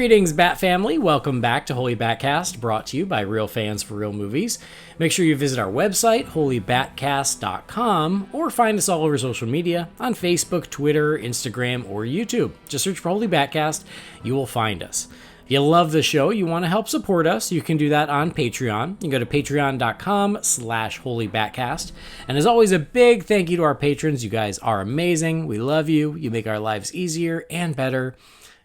Greetings, Bat Family. Welcome back to Holy BatCast, brought to you by real fans for real movies. Make sure you visit our website, holybatcast.com, or find us all over social media on Facebook, Twitter, Instagram, or YouTube. Just search for Holy BatCast. You will find us. If you love the show, you want to help support us, you can do that on Patreon. You can go to patreon.com/holybatcast. And as always, a big thank you to our patrons. You guys are amazing. We love you. You make our lives easier and better.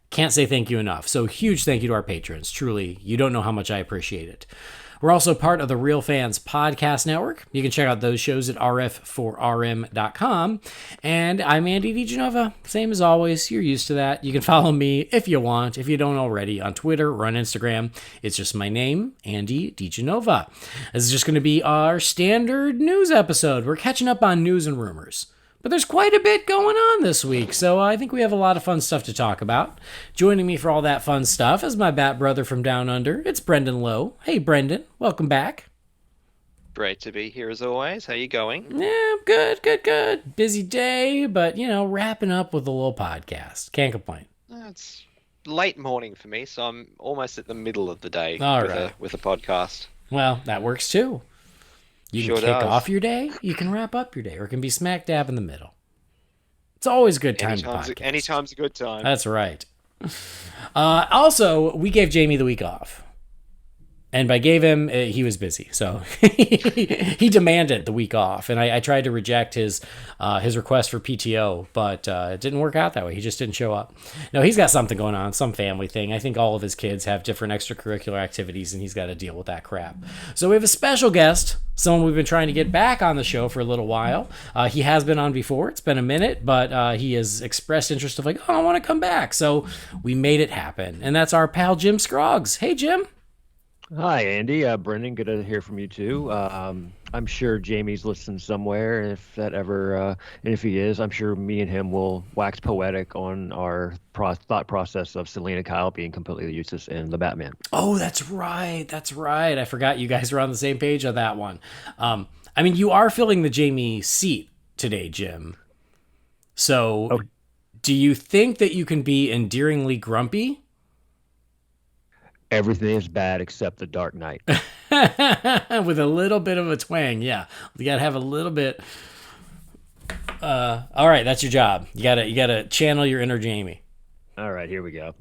Can't say thank you enough. So huge thank you to our patrons. Truly, you don't know how much I appreciate it. We're also part of the Real Fans Podcast Network. You can check out those shows at rf4rm.com. And I'm Andy DiGenova. Same as always, you're used to that. You can follow me if you want, if you don't already, on Twitter or on Instagram. It's just my name, Andy DiGenova. This is just going to be our standard news episode. We're catching up on news and rumors. But there's quite a bit going on this week, so I think we have a lot of fun stuff to talk about. Joining me for all that fun stuff is my bat brother from down under. It's Brendan Lowe. Hey, Brendan. Welcome back. Great to be here as always. How you going? Yeah, good. Busy day, but, wrapping up with a little podcast. Can't complain. It's late morning for me, so I'm almost at the middle of the day with a podcast. Well, that works too. You can kick off your day, you can wrap up your day, or it can be smack dab in the middle. It's always a good time to podcast. Anytime's a good time. That's right. Also, we gave Jamie the week off. And by gave him, he was busy. So he demanded the week off. And I tried to reject his request for PTO, but it didn't work out that way. He just didn't show up. No, he's got something going on, some family thing. I think all of his kids have different extracurricular activities, and he's got to deal with that crap. So we have a special guest, someone we've been trying to get back on the show for a little while. He has been on before. It's been a minute, but he has expressed interest of like, oh, I want to come back. So we made it happen. And that's our pal, Jim Scroggs. Hey, Jim. Hi, Andy. Brendan, good to hear from you too. I'm sure Jamie's listening somewhere, and if he is, I'm sure me and him will wax poetic on our thought process of Selena Kyle being completely useless in The Batman. Oh, that's right. I forgot you guys were on the same page on that one. You are filling the Jamie seat today, Jim. So, Do you think that you can be endearingly grumpy? Everything is bad except The Dark Knight. With a little bit of a twang, yeah. You gotta have a little bit. All right, that's your job. You gotta channel your inner Jamie. All right, here we go.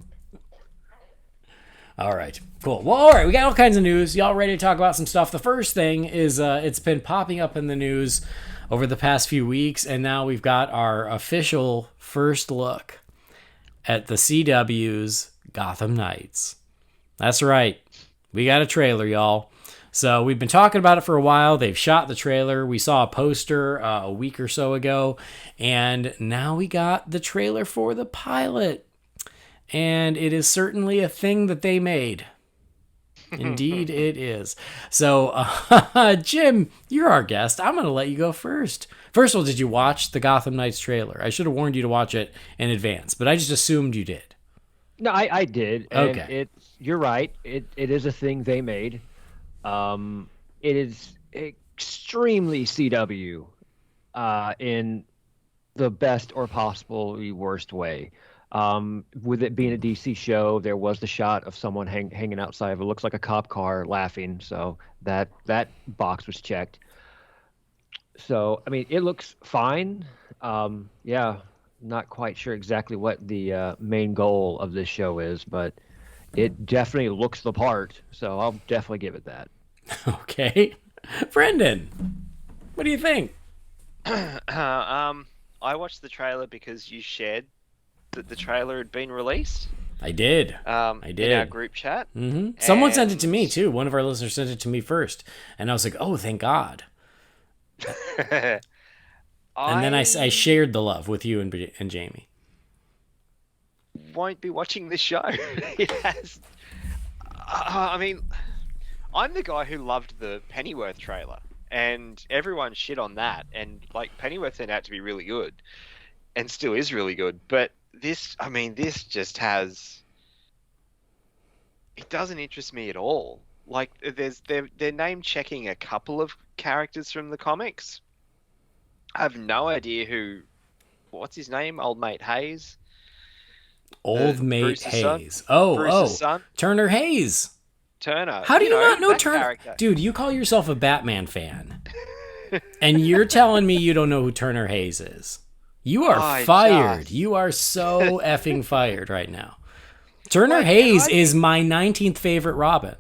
All right, cool. Well, all right, we got all kinds of news. Y'all ready to talk about some stuff? The first thing is it's been popping up in the news over the past few weeks, and now we've got our official first look at the CW's Gotham Knights. That's right. We got a trailer, y'all. So we've been talking about it for a while. They've shot the trailer. We saw a poster a week or so ago. And now we got the trailer for the pilot. And it is certainly a thing that they made. Indeed, it is. So, Jim, you're our guest. I'm going to let you go first. First of all, did you watch the Gotham Knights trailer? I should have warned you to watch it in advance, but I just assumed you did. No, I did. And okay. You're right. It is a thing they made. It is extremely CW in the best or possibly worst way. With it being a DC show, there was the shot of someone hanging outside of it. Looks like a cop car laughing. So that box was checked. So, it looks fine. Not quite sure exactly what the main goal of this show is, but it definitely looks the part, so I'll definitely give it that. Okay. Brendan, what do you think? I watched the trailer because you shared that the trailer had been released. I did. I did. In our group chat. Mm-hmm. Someone sent it to me, too. One of our listeners sent it to me first, and I was like, oh, thank God. And then I shared the love with you and Jamie. Won't be watching this show. It has. I'm the guy who loved the Pennyworth trailer, and everyone shit on that. And Pennyworth turned out to be really good, and still is really good. But this just has. It doesn't interest me at all. They're name checking a couple of characters from the comics. I have no idea what's his name? Old Mate Hayes. Old Mate Bruce's Hayes. Son. Bruce's son. Turner Hayes. Turner. How do you not know that Turner? character. Dude, you call yourself a Batman fan. And you're telling me you don't know who Turner Hayes is. You are fired. You are so effing fired right now. Turner Hayes is my 19th favorite Robin.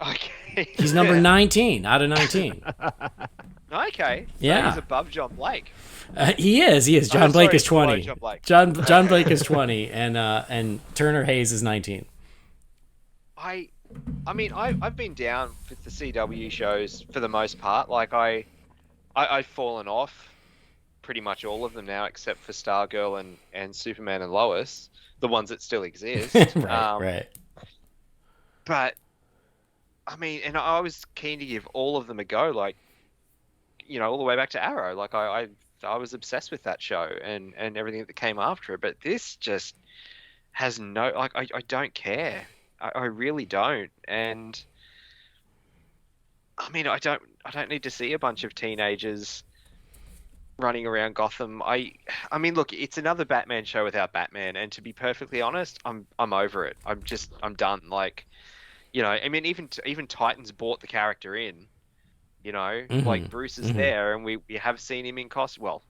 Okay. He's number 19 out of 19. Okay. So yeah. He's above John Blake. He is. John Blake is 20. John Blake. John Blake is 20, and Turner Hayes is 19. I mean, I've been down with the CW shows for the most part. Like I've fallen off pretty much all of them now, except for Stargirl and Superman and Lois, the ones that still exist. right. But I mean, and I was keen to give all of them a go, like, all the way back to Arrow. Like I was obsessed with that show and everything that came after it. But this just has no, like, I don't care. I really don't. And I mean, I don't need to see a bunch of teenagers running around Gotham. I mean, look, it's another Batman show without Batman, and to be perfectly honest, I'm over it. I'm done. Like, I mean, even Titans bought the character in. Like Bruce is there, and we have seen him in costume. Well,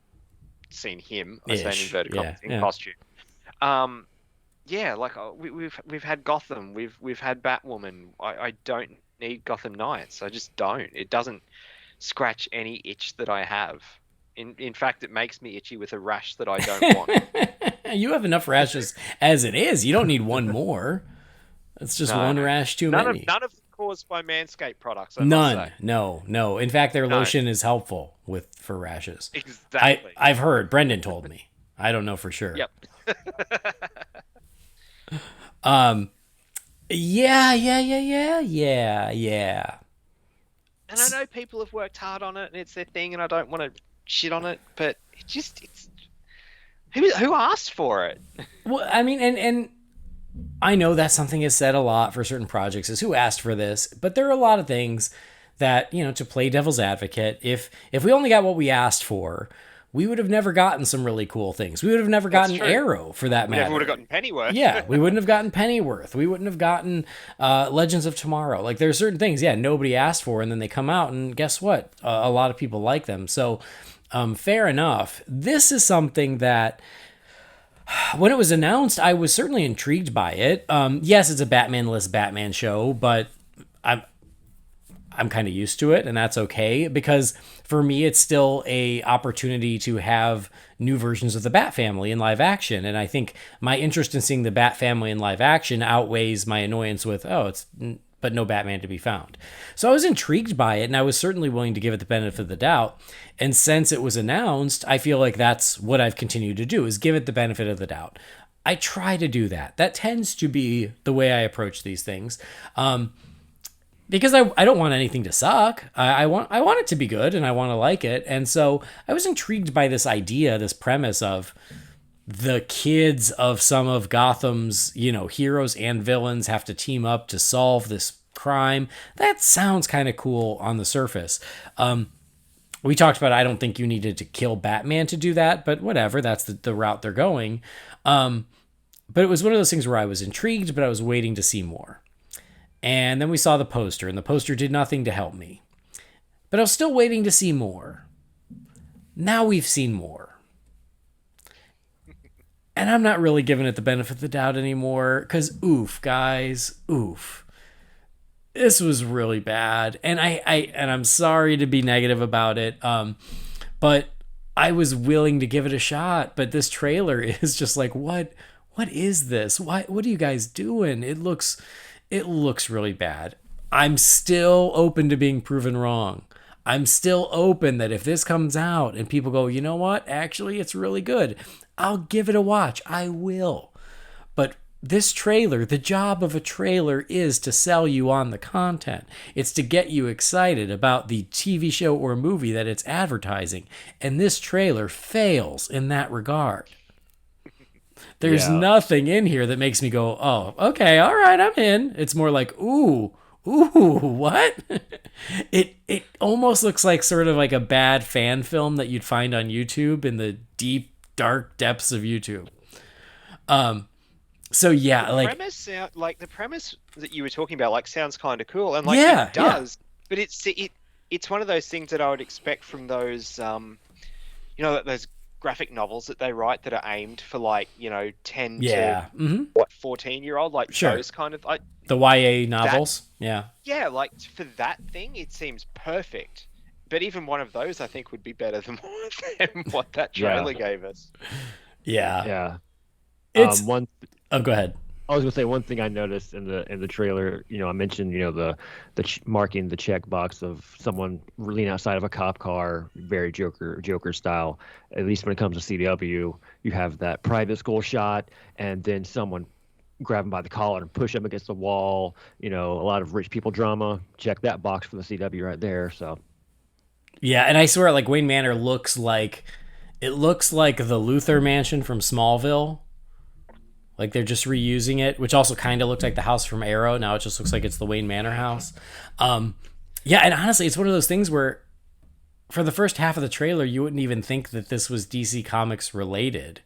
seen him. I say in inverted commas in costume. Yeah, like we've had Gotham, we've had Batwoman. I don't need Gotham Knights. I just don't. It doesn't scratch any itch that I have. In fact, it makes me itchy with a rash that I don't want. You have enough rashes as it is. You don't need one more. It's just one rash too many. None of them caused by Manscaped products. None. No. In fact, their lotion is helpful for rashes. Exactly. I've heard. Brendan told me. I don't know for sure. Yep. Yeah. And I know people have worked hard on it, and it's their thing, and I don't want to shit on it, but it's who asked for it? Well, I mean, and I know that something is said a lot for certain projects is who asked for this, but there are a lot of things that, to play devil's advocate, if we only got what we asked for, we would have never gotten some really cool things. We would have never gotten Arrow, for that matter. We never would have gotten Pennyworth. Yeah, we wouldn't have gotten Pennyworth. We wouldn't have gotten Legends of Tomorrow. Like, there are certain things, nobody asked for, and then they come out, and guess what? A lot of people like them. So, fair enough. This is something that, when it was announced, I was certainly intrigued by it. Yes, it's a Batman-less Batman show, but I'm kind of used to it, and that's okay, because for me, it's still a opportunity to have new versions of the Bat family in live action. And I think my interest in seeing the Bat family in live action outweighs my annoyance with, but no Batman to be found. So I was intrigued by it, and I was certainly willing to give it the benefit of the doubt. And since it was announced, I feel like that's what I've continued to do, is give it the benefit of the doubt. I try to do that. That tends to be the way I approach these things. Because I don't want anything to suck. I want it to be good, and I want to like it. And so I was intrigued by this idea, this premise of the kids of some of Gotham's, heroes and villains have to team up to solve this crime. That sounds kind of cool on the surface. We talked about, I don't think you needed to kill Batman to do that, but whatever, that's the route they're going. But it was one of those things where I was intrigued, but I was waiting to see more. And then we saw the poster, and the poster did nothing to help me. But I was still waiting to see more. Now we've seen more. And I'm not really giving it the benefit of the doubt anymore, because oof, guys, oof. This was really bad. And I'm sorry to be negative about it, but I was willing to give it a shot. But this trailer is just like, what is this? What are you guys doing? It looks really bad. I'm still open to being proven wrong. I'm still open that if this comes out and people go, you know what? Actually, it's really good. I'll give it a watch. I will. But this trailer, the job of a trailer is to sell you on the content. It's to get you excited about the TV show or movie that it's advertising. And this trailer fails in that regard. There's nothing in here that makes me go, oh, okay, all right, I'm in. It's more like, ooh, what? It almost looks like sort of like a bad fan film that you'd find on YouTube in the deep, dark depths of YouTube. So yeah, like the premise that you were talking about like sounds kind of cool, and like yeah, it does, but it's one of those things that I would expect from those those graphic novels that they write that are aimed for like 10 yeah, to 14-year-old, like sure, those kind of like the YA novels. Yeah, like for that thing it seems perfect. But even one of those I think would be better than what that trailer gave us. Yeah. It's one. Oh, go ahead. I was gonna say one thing I noticed in the trailer. I mentioned the marking the checkbox of someone leaning outside of a cop car, very Joker style. At least when it comes to CW, you have that private school shot, and then someone grab him by the collar and push him against the wall. A lot of rich people drama. Check that box for the CW right there. So. Yeah, and I swear, like Wayne Manor looks like the Luthor mansion from Smallville. Like they're just reusing it, which also kind of looked like the house from Arrow. Now it just looks like it's the Wayne Manor house. Yeah, and honestly, it's one of those things where for the first half of the trailer, you wouldn't even think that this was DC Comics related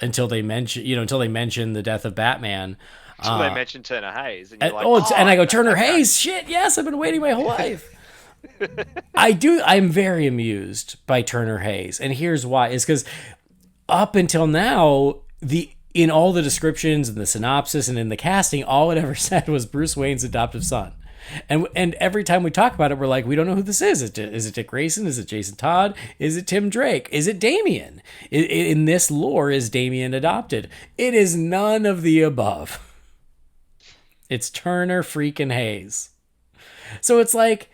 until they mention the death of Batman. Until they mentioned Turner Hayes, and you're like, and I go, Turner Hayes, shit, yes, I've been waiting my whole life. I'm very amused by Turner Hayes, and here's why: is because up until now, in all the descriptions and the synopsis and in the casting, all it ever said was Bruce Wayne's adoptive son. And every time we talk about it, we're like, we don't know who this is. Is it Dick Grayson? Is it Jason Todd? Is it Tim Drake? Is it Damian? In this lore, is Damian adopted? It is none of the above. It's Turner freaking Hayes. So it's like,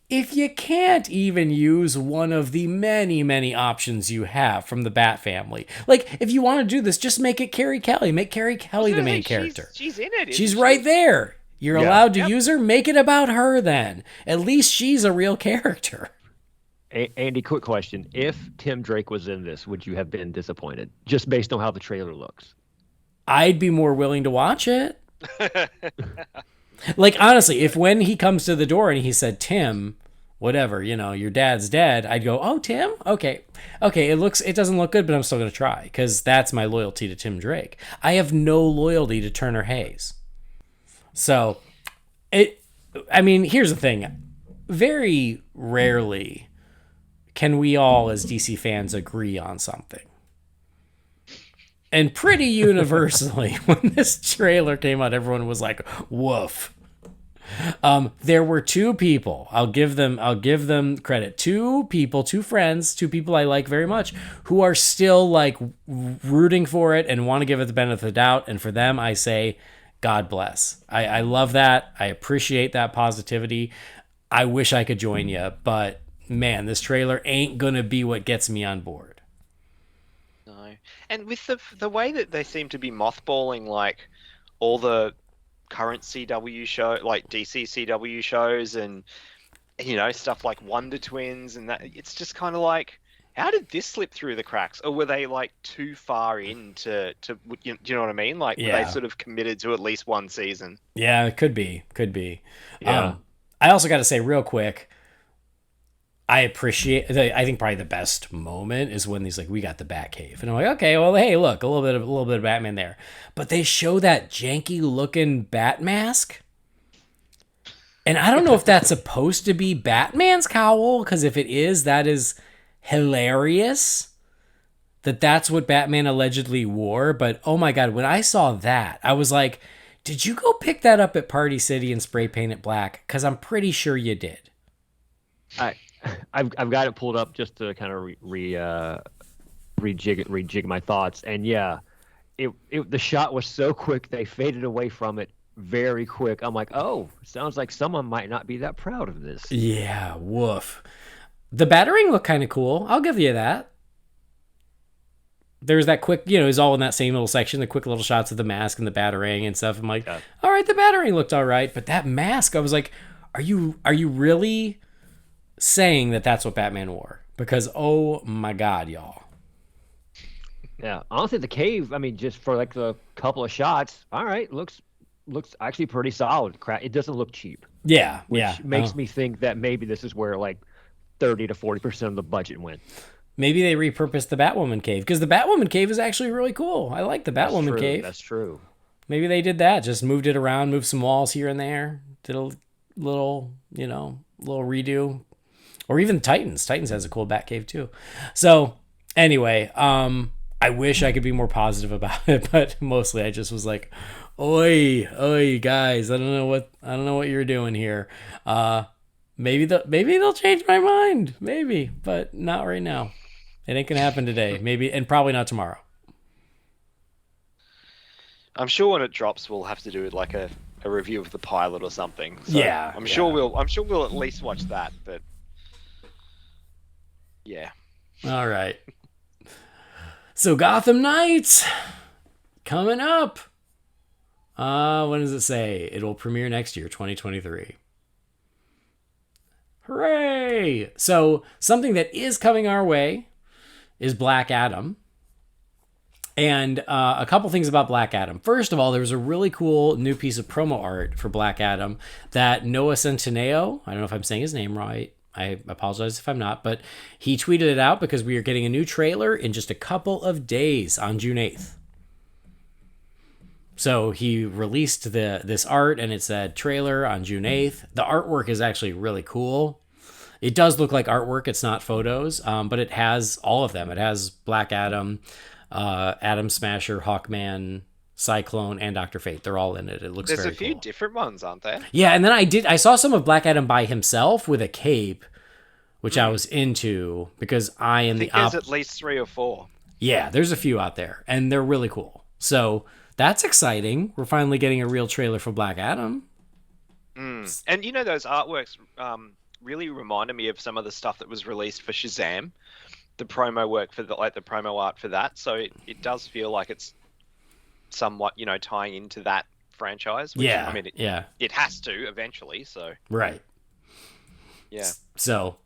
if you can't even use one of the many, many options you have from the Bat family, like if you want to do this, just make it Carrie Kelly. Make Carrie Kelly the main character. She's in it. She's right there. You're allowed to use her. Make it about her then. At least she's a real character. Andy, quick question. If Tim Drake was in this, would you have been disappointed? Just based on how the trailer looks. I'd be more willing to watch it. Like, honestly, if when he comes to the door and he said, Tim, whatever, your dad's dead, I'd go, oh, Tim? Okay, it doesn't look good, but I'm still going to try, because that's my loyalty to Tim Drake. I have no loyalty to Turner Hayes. So, here's the thing. Very rarely can we all, as DC fans, agree on something. And pretty universally, when this trailer came out, everyone was like, woof. There were two people, I'll give them credit, two friends, two people I like very much, who are still like rooting for it and want to give it the benefit of the doubt. And for them, I say, God bless. I love that. I appreciate that positivity. I wish I could join you, but man, this trailer ain't gonna be what gets me on board. And with the way that they seem to be mothballing like all the current CW show, like DC CW shows, and stuff like Wonder Twins, and that, it's just kind of like, how did this slip through the cracks? Or were they like too far into do you know what I mean? Like, were they sort of committed to at least one season? Yeah, it could be. Yeah. I also got to say real quick, I think probably the best moment is when he's like, we got the Batcave. And I'm like, okay, well, hey, look, a little bit of Batman there. But they show that janky looking bat mask. And I don't know if that's supposed to be Batman's cowl, because if it is, that is hilarious. That's what Batman allegedly wore. But oh my God, when I saw that, I was like, did you go pick that up at Party City and spray paint it black? Because I'm pretty sure you did. I've got it pulled up just to kind of rejig my thoughts, and the shot was so quick they faded away from it very quick. I'm like, oh, sounds like someone might not be that proud of this. Yeah, woof. The Batarang looked kind of cool. I'll give you that. There's that quick, it's all in that same little section, the quick little shots of the mask and the Batarang and stuff. I'm like, all right, the Batarang looked all right, but that mask, I was like, are you really saying that that's what Batman wore? Because oh my God, y'all. Yeah, honestly, the cave, just for like the couple of shots, all right, looks actually pretty solid. It doesn't look cheap. Yeah, which makes me think that maybe this is where like 30 to 40% of the budget went. Maybe they repurposed the Batwoman cave, because the Batwoman cave is actually really cool. I like the Batwoman cave. That's true. maybe they did that. Just moved it around, moved some walls here and there, did a little, little redo. Or even Titans. Titans has a cool Batcave too. So anyway, I wish I could be more positive about it, but mostly I just was like, oi, guys, I don't know what you're doing here. Maybe they'll change my mind, maybe, but not right now. It ain't gonna happen today, maybe, and probably not tomorrow. I'm sure when it drops, we'll have to do like a review of the pilot or something. So yeah, I'm sure we'll at least watch that. But yeah. All right. So Gotham Knights coming up. When does it say? It'll premiere next year, 2023. Hooray! So something that is coming our way is Black Adam. And a couple things about Black Adam. First of all, there was a really cool new piece of promo art for Black Adam that Noah Centineo, I don't know if I'm saying his name right, I apologize if I'm not, but he tweeted it out because we are getting a new trailer in just a couple of days on June 8th. So he released this art and it said trailer on June 8th. The artwork is actually really cool. It does look like artwork. It's not photos, but it has all of them. It has Black Adam, Atom Smasher, Hawkman, Cyclone, and Dr. Fate. They're all in it. It looks There's very a few cool. different ones, aren't there? Yeah, and then I saw some of Black Adam by himself with a cape, which I was into because I am think the there's at least 3 or 4. Yeah, there's a few out there, and they're really cool. So that's exciting. We're finally getting a real trailer for Black Adam. And those artworks really reminded me of some of the stuff that was released for Shazam, the promo work for the promo art for that. So it does feel like it's somewhat, tying into that franchise. Which, Yeah, I mean, it has to eventually. So right. Yeah. So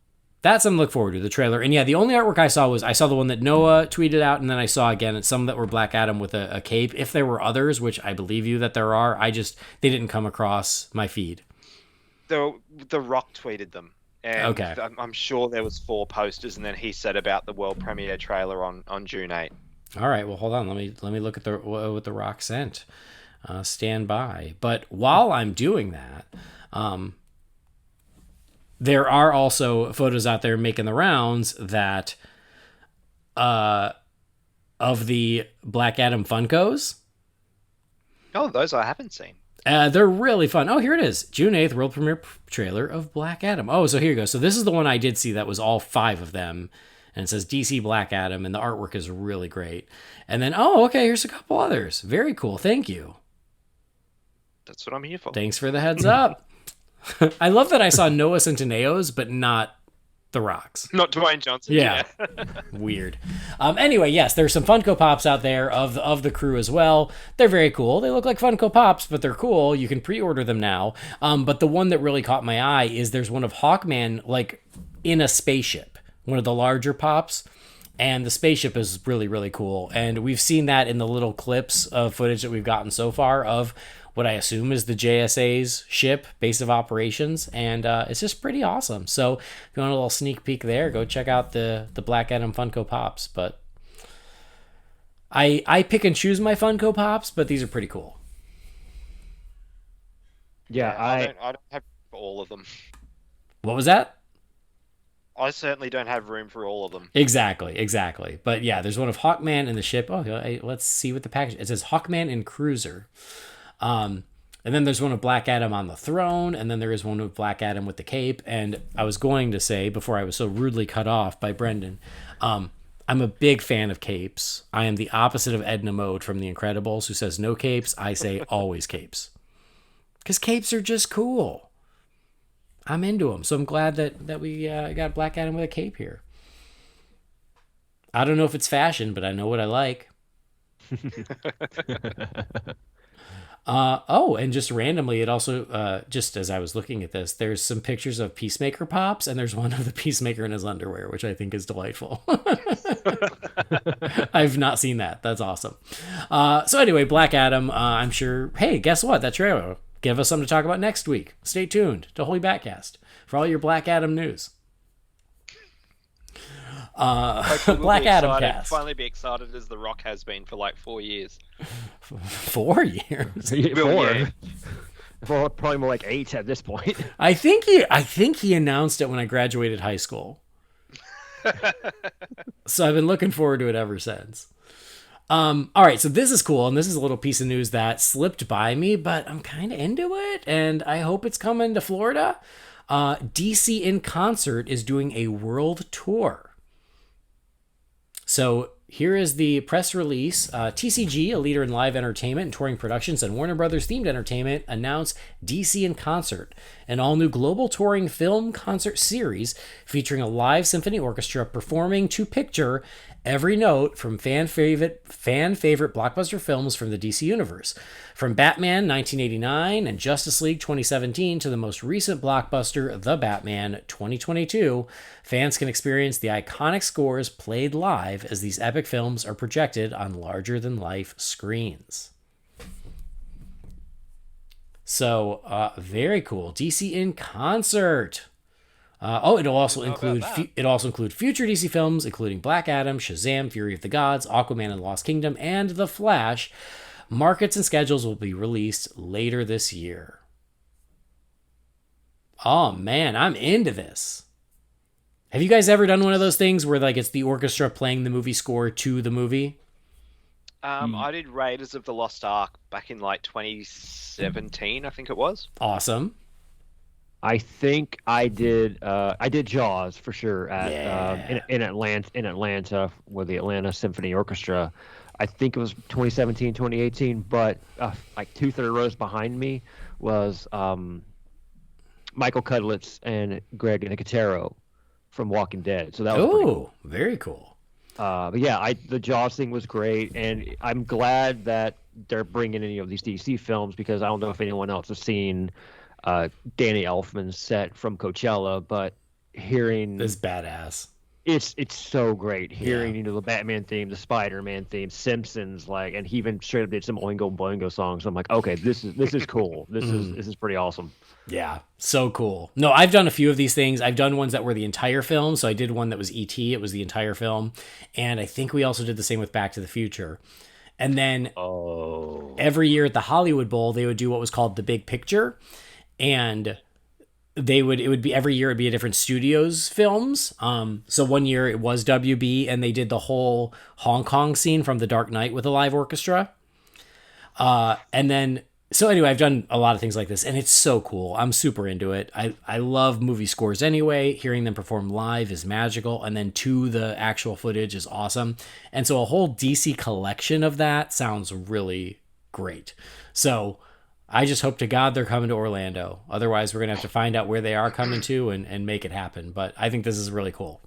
that's something to look forward to, the trailer. And yeah, the only artwork I saw the one that Noah tweeted out, and then I saw again some that were Black Adam with a cape. If there were others, which I believe you that there are, they didn't come across my feed. The Rock tweeted them. And okay. I'm sure there was 4 posters, and then he said about the world premiere trailer on June 8th. All right, well, hold on. Let me look at what the Rock sent. Stand by. But while I'm doing that, there are also photos out there making the rounds that of the Black Adam Funkos. Oh, those I haven't seen. They're really fun. Oh, here it is. June 8th, world premiere trailer of Black Adam. Oh, so here you go. So this is the one I did see that was all 5 of them. And it says DC Black Adam, and the artwork is really great. And then, okay, here's a couple others. Very cool. Thank you. That's what I'm here for. Thanks for the heads up. I love that I saw Noah Centineo's, but not The Rock's. Not Dwayne Johnson. Yeah. Weird. Anyway, yes, there's some Funko Pops out there of the crew as well. They're very cool. They look like Funko Pops, but they're cool. You can pre-order them now. But the one that really caught my eye is there's one of Hawkman, like, in a spaceship. One of the larger Pops. And the spaceship is really, really cool. And we've seen that in the little clips of footage that we've gotten so far of what I assume is the JSA's ship, base of operations, and it's just pretty awesome. So if you want a little sneak peek there, go check out the Black Adam Funko Pops. But I pick and choose my Funko Pops, but these are pretty cool. Yeah, I don't have all of them. What was that? I certainly don't have room for all of them. Exactly. But yeah, there's one of Hawkman in the ship. Oh, let's see what the package. It says Hawkman and Cruiser. And then there's one of Black Adam on the throne, and then there is one of Black Adam with the cape. And I was going to say, before I was so rudely cut off by Brendan, I'm a big fan of capes. I am the opposite of Edna Mode from The Incredibles, who says no capes. I say always capes. Because capes are just cool. I'm into them. So I'm glad that we got Black Adam with a cape here. I don't know if it's fashion, but I know what I like. And just randomly, it also, just as I was looking at this, there's some pictures of Peacemaker Pops, and there's one of the Peacemaker in his underwear, which I think is delightful. I've not seen that. That's awesome. So anyway, Black Adam, I'm sure, hey, guess what? That trailer give us something to talk about next week. Stay tuned to Holy BatCast for all your Black Adam news. Like, we'll Black be Adam excited, cast. finally be excited as The Rock has been for like 4 years. 4 years. Yeah. Well, probably more like 8 at this point. I think he announced it when I graduated high school. So I've been looking forward to it ever since. All right, so this is cool, and this is a little piece of news that slipped by me, but I'm kind of into it, and I hope it's coming to Florida. DC in Concert is doing a world tour. So here is the press release. TCG, a leader in live entertainment and touring productions and Warner Brothers themed entertainment, announced DC in Concert, an all-new global touring film concert series featuring a live symphony orchestra performing to picture every note from fan favorite blockbuster films from the DC universe. From Batman 1989 and Justice League 2017 to the most recent blockbuster, The Batman 2022, fans can experience the iconic scores played live as these epic films are projected on larger-than-life screens. So, very cool. DC in Concert. It'll also include future DC films, including Black Adam, Shazam, Fury of the Gods, Aquaman and the Lost Kingdom, and The Flash. Markets and schedules will be released later this year. Oh man, I'm into this. Have you guys ever done one of those things where like it's the orchestra playing the movie score to the movie? I did Raiders of the Lost Ark back in like 2017, I think it was. Awesome. I think I did Jaws for sure at in Atlanta with the Atlanta Symphony Orchestra. I think it was 2017, 2018, but like 2/3 rows behind me was Michael Cudlitz and Greg Nicotero from Walking Dead. So that was pretty cool. Very cool. But yeah, the Jaws thing was great, and I'm glad that they're bringing any of these DC films because I don't know if anyone else has seen Danny Elfman's set from Coachella, but hearing this badass. It's so great hearing the Batman theme, the Spider-Man theme, Simpsons, like, and he even straight up did some Oingo Boingo songs. I'm like, okay, this is cool. This is pretty awesome. Yeah, so cool. No, I've done a few of these things. I've done ones that were the entire film. So I did one that was E.T. It was the entire film, and I think we also did the same with Back to the Future. And then every year at the Hollywood Bowl, they would do what was called the Big Picture, and it would be every year it'd be a different studio's films. So one year it was WB, and they did the whole Hong Kong scene from The Dark Knight with a live orchestra. And then so anyway, I've done a lot of things like this, and it's so cool. I'm super into it. I love movie scores anyway. Hearing them perform live is magical, and then the actual footage is awesome. And so a whole DC collection of that sounds really great. So I just hope to God they're coming to Orlando. Otherwise, we're going to have to find out where they are coming to and make it happen. But I think this is really cool.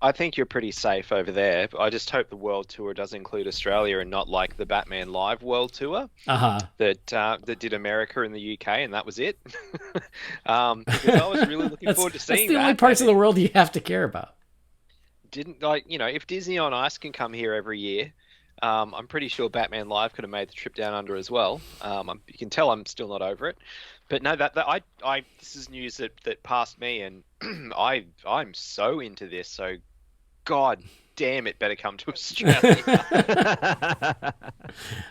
I think you're pretty safe over there. I just hope the world tour does include Australia and not like the Batman Live World Tour that did America and the UK, and that was it. Because I was really looking forward to seeing that. That's the only parts of the world you have to care about. If Disney on Ice can come here every year, I'm pretty sure Batman Live could have made the trip down under as well. You can tell I'm still not over it. But no, this is news that passed me, and I'm so into this. So, God damn, it better come to Australia.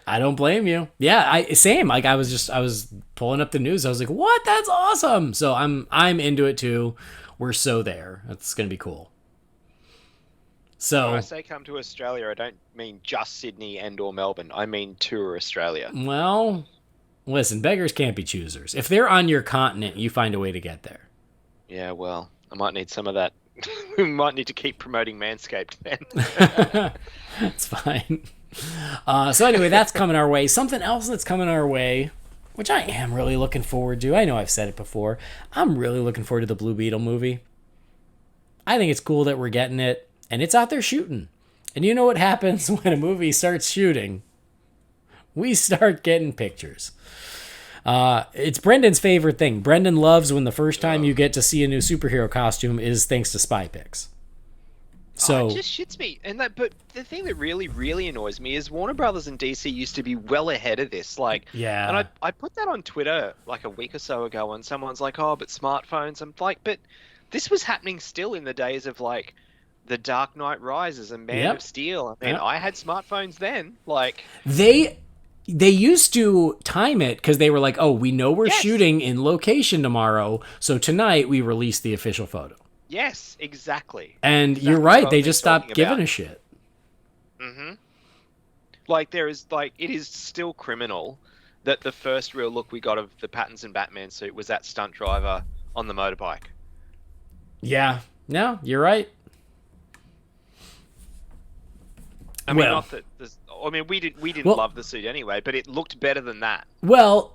I don't blame you. Yeah, same. Like I was pulling up the news. I was like, what? That's awesome. So I'm into it too. We're so there. It's gonna be cool. So when I say come to Australia, I don't mean just Sydney and or Melbourne. I mean tour Australia. Well, listen, beggars can't be choosers. If they're on your continent, you find a way to get there. Yeah, well, I might need some of that. We might need to keep promoting Manscaped then. That's fine. So anyway, that's coming our way. Something else that's coming our way, which I am really looking forward to. I know I've said it before. I'm really looking forward to the Blue Beetle movie. I think it's cool that we're getting it. And it's out there shooting. And you know what happens when a movie starts shooting? We start getting pictures. It's Brendan's favorite thing. Brendan loves when the first time you get to see a new superhero costume is thanks to Spy Pics. So it just shits me. But the thing that really, really annoys me is Warner Brothers and DC used to be well ahead of this. And I put that on Twitter like a week or so ago, and someone's like, "Oh, but smartphones." I'm like, but this was happening still in the days of like The Dark Knight Rises and Man Yep. of Steel. I mean, Yep. I had smartphones then. Like, They used to time it because they were like, oh, we know we're Yes. shooting in location tomorrow, so tonight we release the official photo. yes, exactly. And Exactly you're right, what they I've just been stopped talking giving about. a shit. Mm-hmm. Like, it is still criminal that the first real look we got of the Pattinson Batman suit was that stunt driver on the motorbike. Yeah, no, you're right. I mean, Well- not that this, I mean, we didn't Well- love the suit anyway, but it looked better than that. Well,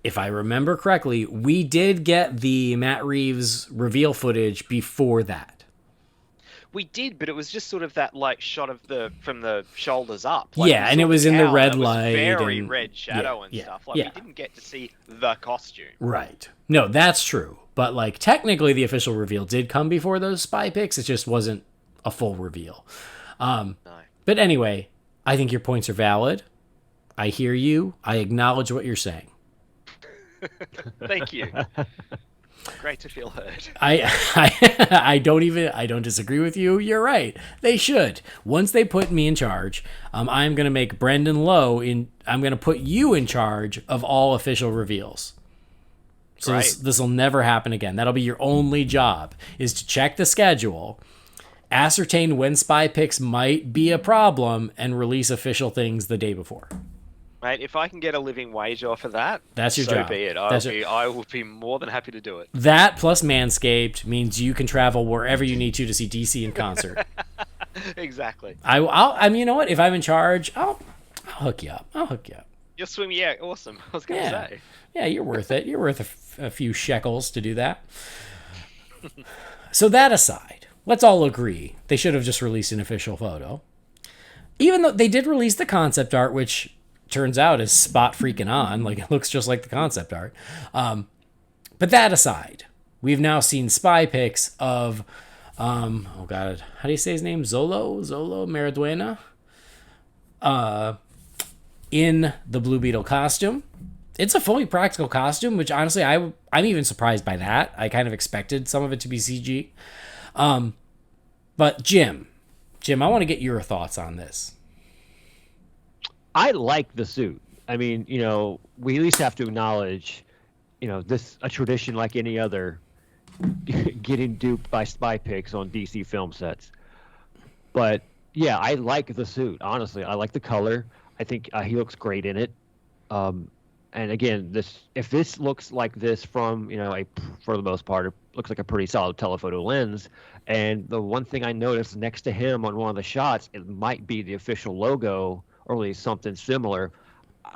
if I remember correctly, we did get the Matt Reeves reveal footage before that. We did, but it was just sort of that like shot of from the shoulders up. Like, Yeah, we and saw it was the in the cowl, red and it was light very and- red shadow yeah, and yeah, stuff. Like, yeah. we didn't get to see the costume. Right. No, that's true. But like technically the official reveal did come before those spy pics. It just wasn't a full reveal. No. But anyway, I think your points are valid. I hear you. I acknowledge what you're saying. Thank you. Great to feel heard. I don't disagree with you. You're right. They should. Once they put me in charge, I'm going to make Brendan Lowe I'm going to put you in charge of all official reveals. So Right. this will never happen again. That'll be your only job, is to check the schedule, ascertain when spy picks might be a problem, and release official things the day before. Mate, if I can get a living wage off of that, That's your so job. be it. That's I will be more than happy to do it. That plus Manscaped means you can travel wherever you need to see DC in concert. Exactly. I mean, you know what? If I'm in charge, I'll hook you up. I'll hook you up. You're swimming, yeah, awesome. I was going to Yeah. say. Yeah, you're worth it. You're worth a few shekels to do that. So that aside, let's all agree they should have just released an official photo. Even though they did release the concept art, which turns out is spot freaking on. Like, it looks just like the concept art. But that aside, we've now seen spy pics of, oh God, how do you say his name? Zolo Maraduena? In the Blue Beetle costume. It's a fully practical costume, which honestly, I'm even surprised by that. I kind of expected some of it to be CG. But Jim, I want to get your thoughts on this. I like the suit. I mean, you know, we at least have to acknowledge, you know, this a tradition like any other, getting duped by spy pics on DC film sets. But yeah, I like the suit. Honestly, I like the color. I think he looks great in it. And again, if this looks like this from, you know, for the most part, it looks like a pretty solid telephoto lens. And the one thing I noticed next to him on one of the shots, it might be the official logo, or at least something similar.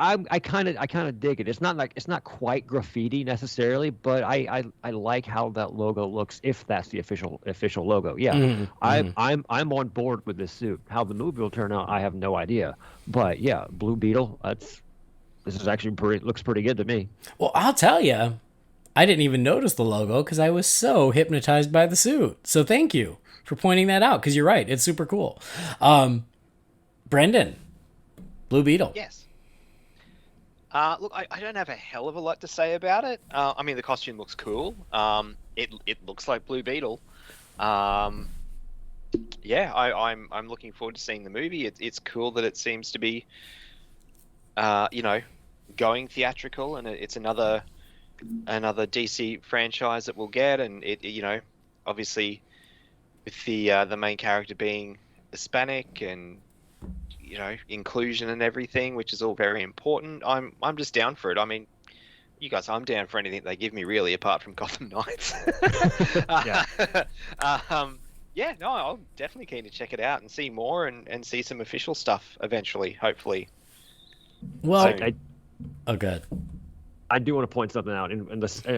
I kind of dig it. It's not quite graffiti necessarily, but I like how that logo looks. If that's the official logo, yeah, Mm-hmm. I'm on board with this suit. How the movie will turn out, I have no idea. But yeah, Blue Beetle. This is actually looks pretty good to me. Well, I'll tell you, I didn't even notice the logo because I was so hypnotized by the suit. So thank you for pointing that out, because you're right. It's super cool. Brendan, Blue Beetle. Yes. Look, I don't have a hell of a lot to say about it. I mean, the costume looks cool. It looks like Blue Beetle. Yeah, I'm looking forward to seeing the movie. It's cool that it seems to be, you know, going theatrical, and it's another DC franchise that we'll get, and it you know, obviously with the main character being Hispanic and, you know, inclusion and everything, which is all very important. I'm just down for it. I mean, you guys, I'm down for anything they give me, really, apart from Gotham Knights. Yeah. Yeah, no, I'm definitely keen to check it out and see more and see some official stuff eventually, hopefully. Well, I oh, good. I do want to point something out. In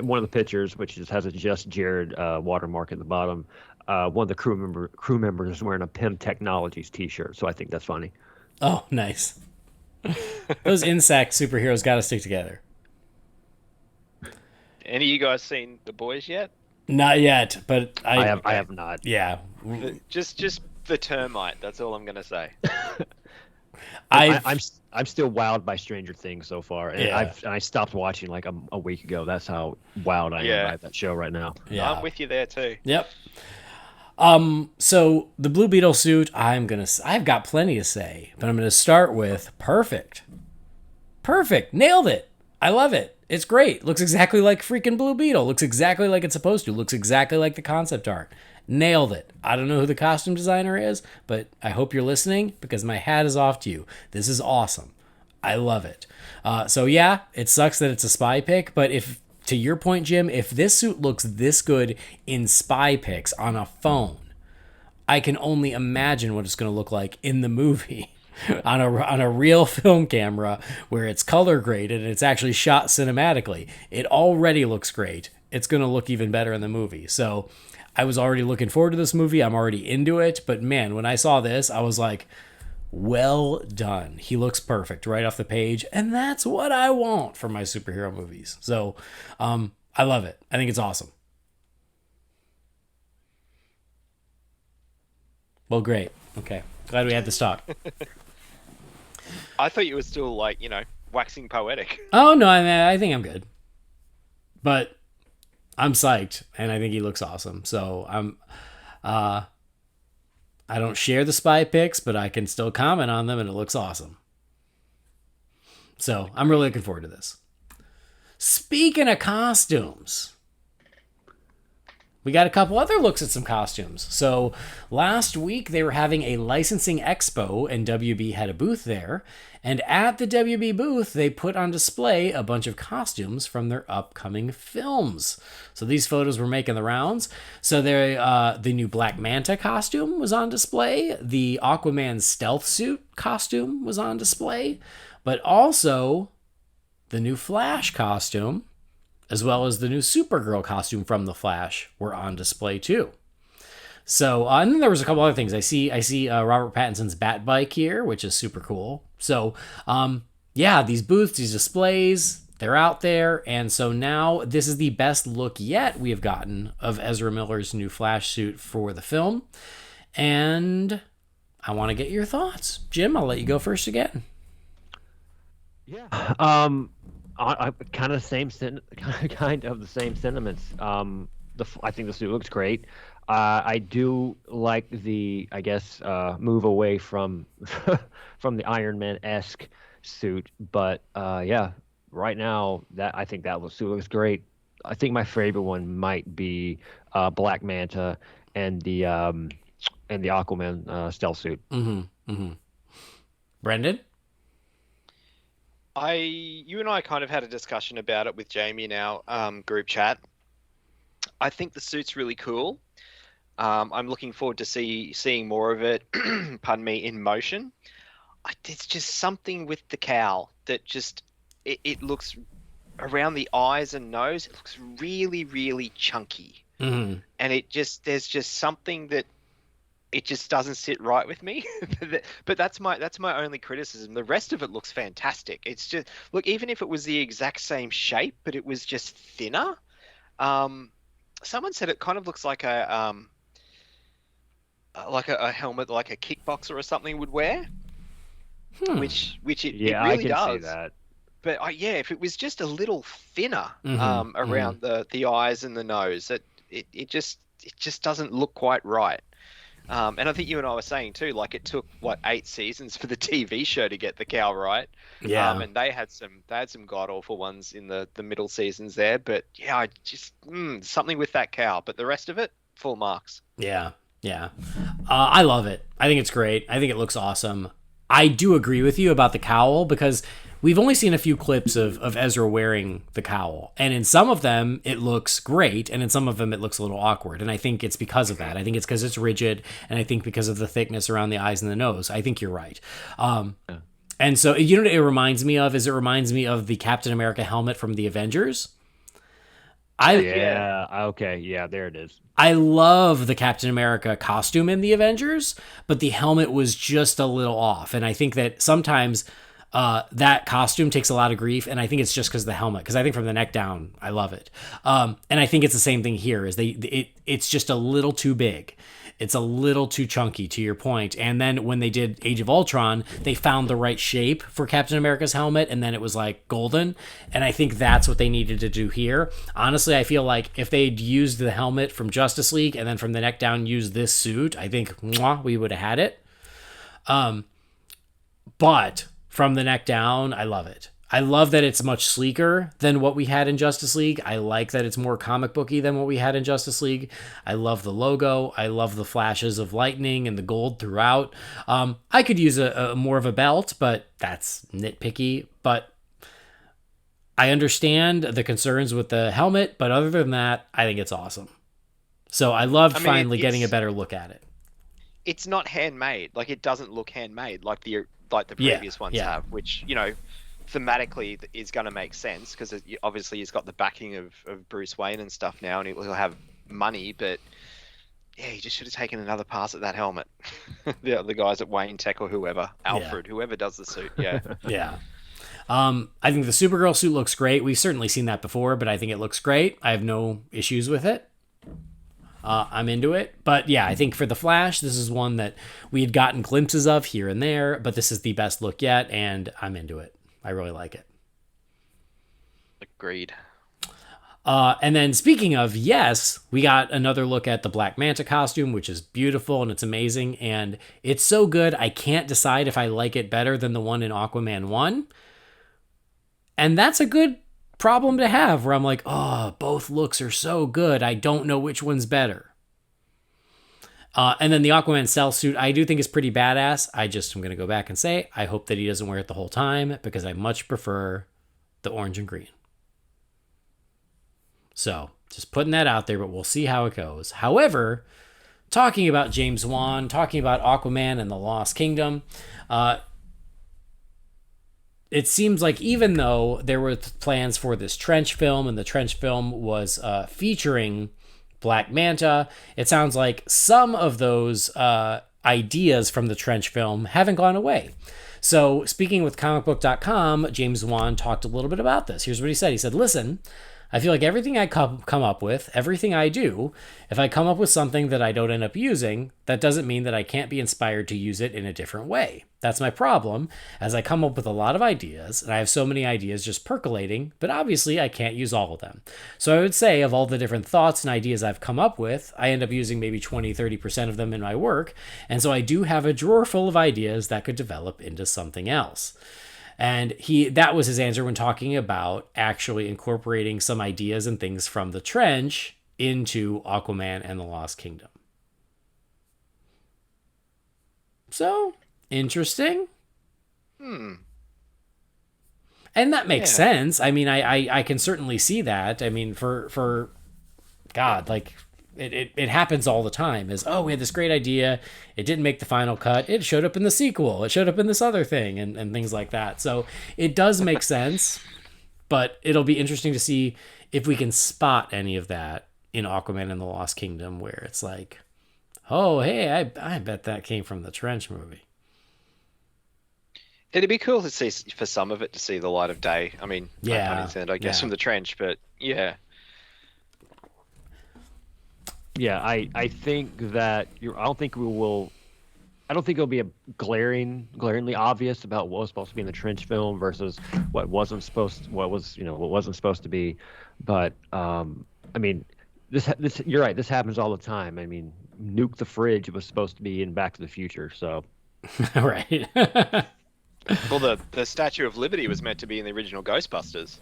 one of the pictures, which has a Just Jared watermark at the bottom, one of the crew members is wearing a PIM Technologies T-shirt. So I think that's funny. Oh, nice. Those insect superheroes got to stick together. Any of you guys seen The Boys yet? Not yet, but I have not. Yeah, Just the termite. That's all I'm gonna say. I'm still wowed by Stranger Things so far, and Yeah. I stopped watching like a week ago. That's how wowed I am by that show right now. yeah. I'm with you there too. Yep. So the Blue Beetle suit, I've got plenty to say, but I'm gonna start with perfect. Perfect. Nailed it. I love it. It's great. Looks exactly like freaking Blue Beetle. Looks exactly like it's supposed to. Looks exactly like the concept art. Nailed it. I don't know who the costume designer is, but I hope you're listening because my hat is off to you. This is awesome. I love it. So yeah, it sucks that it's a spy pick, but if, to your point, Jim, if this suit looks this good in spy pics on a phone, I can only imagine what it's going to look like in the movie. on a real film camera where it's color graded and it's actually shot cinematically. It already looks great. It's going to look even better in the movie. So I was already looking forward to this movie. I'm already into it. But man, when I saw this, I was like, well done. He looks perfect right off the page. And that's what I want from my superhero movies. So I love it. I think it's awesome. Well, great. Okay. Glad we had this talk. I thought you were still like, waxing poetic. Oh, no, I think I'm good. But I'm psyched, and I think he looks awesome. So I don't share the spy pics, but I can still comment on them, and it looks awesome. So I'm really looking forward to this. Speaking of costumes, we got a couple other looks at some costumes. So last week they were having a licensing expo and WB had a booth there. And at the WB booth, they put on display a bunch of costumes from their upcoming films. So these photos were making the rounds. So the new Black Manta costume was on display. The Aquaman stealth suit costume was on display. But also the new Flash costume, as well as the new Supergirl costume from The Flash, were on display too. So, and then there was a couple other things. I see Robert Pattinson's Bat Bike here, which is super cool. So, yeah, these booths, these displays, they're out there. And so now this is the best look yet we have gotten of Ezra Miller's new Flash suit for the film. And I want to get your thoughts. Jim, I'll let you go first again. Yeah. I kind of the same sentiments. I think the suit looks great. I do like the, move away from from the Iron Man-esque suit, but yeah, right now I think that suit looks great. I think my favorite one might be Black Manta and the Aquaman stealth suit. Mm-hmm. Mm-hmm. Brendan? You and I kind of had a discussion about it with Jamie in our group chat. I think the suit's really cool. I'm looking forward to seeing more of it, pardon me, in motion. It's just something with the cowl that just, it looks around the eyes and nose, it looks really, really chunky. Mm-hmm. And there's just something that it just doesn't sit right with me. But that's my only criticism. The rest of it looks fantastic. It's just, look, even if it was the exact same shape, but it was just thinner. Someone said it kind of looks like a helmet, like a kickboxer or something would wear. Which it really I can does. see that. But if it was just a little thinner around mm-hmm. the eyes and the nose, it just doesn't look quite right. And I think you and I were saying too, like it took 8 seasons for the TV show to get the cowl right. Yeah. And they had some god awful ones in the middle seasons there. But yeah, I just something with that cowl. But the rest of it, full marks. Yeah. Yeah. I love it. I think it's great. I think it looks awesome. I do agree with you about the cowl because we've only seen a few clips of Ezra wearing the cowl. And in some of them, it looks great. And in some of them, it looks a little awkward. And I think it's because of that. I think it's because it's rigid. And I think because of the thickness around the eyes and the nose. I think you're right. And so, you know what it reminds me of? It reminds me of the Captain America helmet from the Avengers. Okay. Yeah, there it is. I love the Captain America costume in the Avengers, but the helmet was just a little off. And I think that sometimes that costume takes a lot of grief, and I think it's just because of the helmet. Because I think from the neck down, I love it, and I think it's the same thing here. It's just a little too big. It's a little too chunky, to your point. And then when they did Age of Ultron, they found the right shape for Captain America's helmet, and then it was like golden. And I think that's what they needed to do here. Honestly, I feel like if they'd used the helmet from Justice League and then from the neck down used this suit, I think we would have had it. But from the neck down, I love it. I love that it's much sleeker than what we had in Justice League. I like that it's more comic booky than what we had in Justice League. I love the logo. I love the flashes of lightning and the gold throughout. I could use a more of a belt, but that's nitpicky. But I understand the concerns with the helmet, but other than that, I think it's awesome. So I loved finally getting a better look at it. It's not handmade. Like, it doesn't look handmade like the previous ones have, which, you know, thematically is going to make sense because obviously he's got the backing of Bruce Wayne and stuff now, and he'll have money. But yeah, he just should have taken another pass at that helmet. the guys at Wayne Tech or whoever, Alfred, whoever does the suit. Yeah. Yeah. I think the Supergirl suit looks great. We've certainly seen that before, but I think it looks great. I have no issues with it. I'm into it. But yeah, I think for the Flash, this is one that we had gotten glimpses of here and there, but this is the best look yet, and I'm into it. I really like it. Agreed. And then speaking of, yes, we got another look at the Black Manta costume, which is beautiful and it's amazing. And it's so good, I can't decide if I like it better than the one in Aquaman 1. And that's a good problem to have, where I'm like, oh, both looks are so good, I don't know which one's better. And then the Aquaman stealth suit, I do think is pretty badass. I'm going to go back and say, I hope that he doesn't wear it the whole time, because I much prefer the orange and green. So, just putting that out there, but we'll see how it goes. However, talking about James Wan, talking about Aquaman and the Lost Kingdom, it seems like even though there were plans for this Trench film, and the Trench film was featuring Black Manta, it sounds like some of those ideas from the Trench film haven't gone away. So, speaking with comicbook.com, James Wan talked a little bit about this. Here's what he said. He said, listen, I feel like everything I come up with, everything I do, if I come up with something that I don't end up using, that doesn't mean that I can't be inspired to use it in a different way. That's my problem, as I come up with a lot of ideas, and I have so many ideas just percolating, but obviously I can't use all of them. So I would say of all the different thoughts and ideas I've come up with, I end up using maybe 20-30% of them in my work, and so I do have a drawer full of ideas that could develop into something else. And that was his answer when talking about actually incorporating some ideas and things from the Trench into Aquaman and the Lost Kingdom. So, interesting. And that makes sense. I mean, I can certainly see that. I mean, for God, like, it happens all the time. We had this great idea. It didn't make the final cut. It showed up in the sequel. It showed up in this other thing and things like that. So it does make sense, but it'll be interesting to see if we can spot any of that in Aquaman and the Lost Kingdom, where it's like, oh, hey, I bet that came from the Trench movie. It'd be cool to see, for some of it, to see the light of day. I mean, yeah, no pun intended, I guess, from the Trench, but yeah. Yeah, I think that I don't think it'll be a glaringly obvious about what was supposed to be in the Trench film versus what wasn't supposed to be. But I mean, this you're right. This happens all the time. I mean, Nuke the Fridge was supposed to be in Back to the Future, so right. Well, the Statue of Liberty was meant to be in the original Ghostbusters.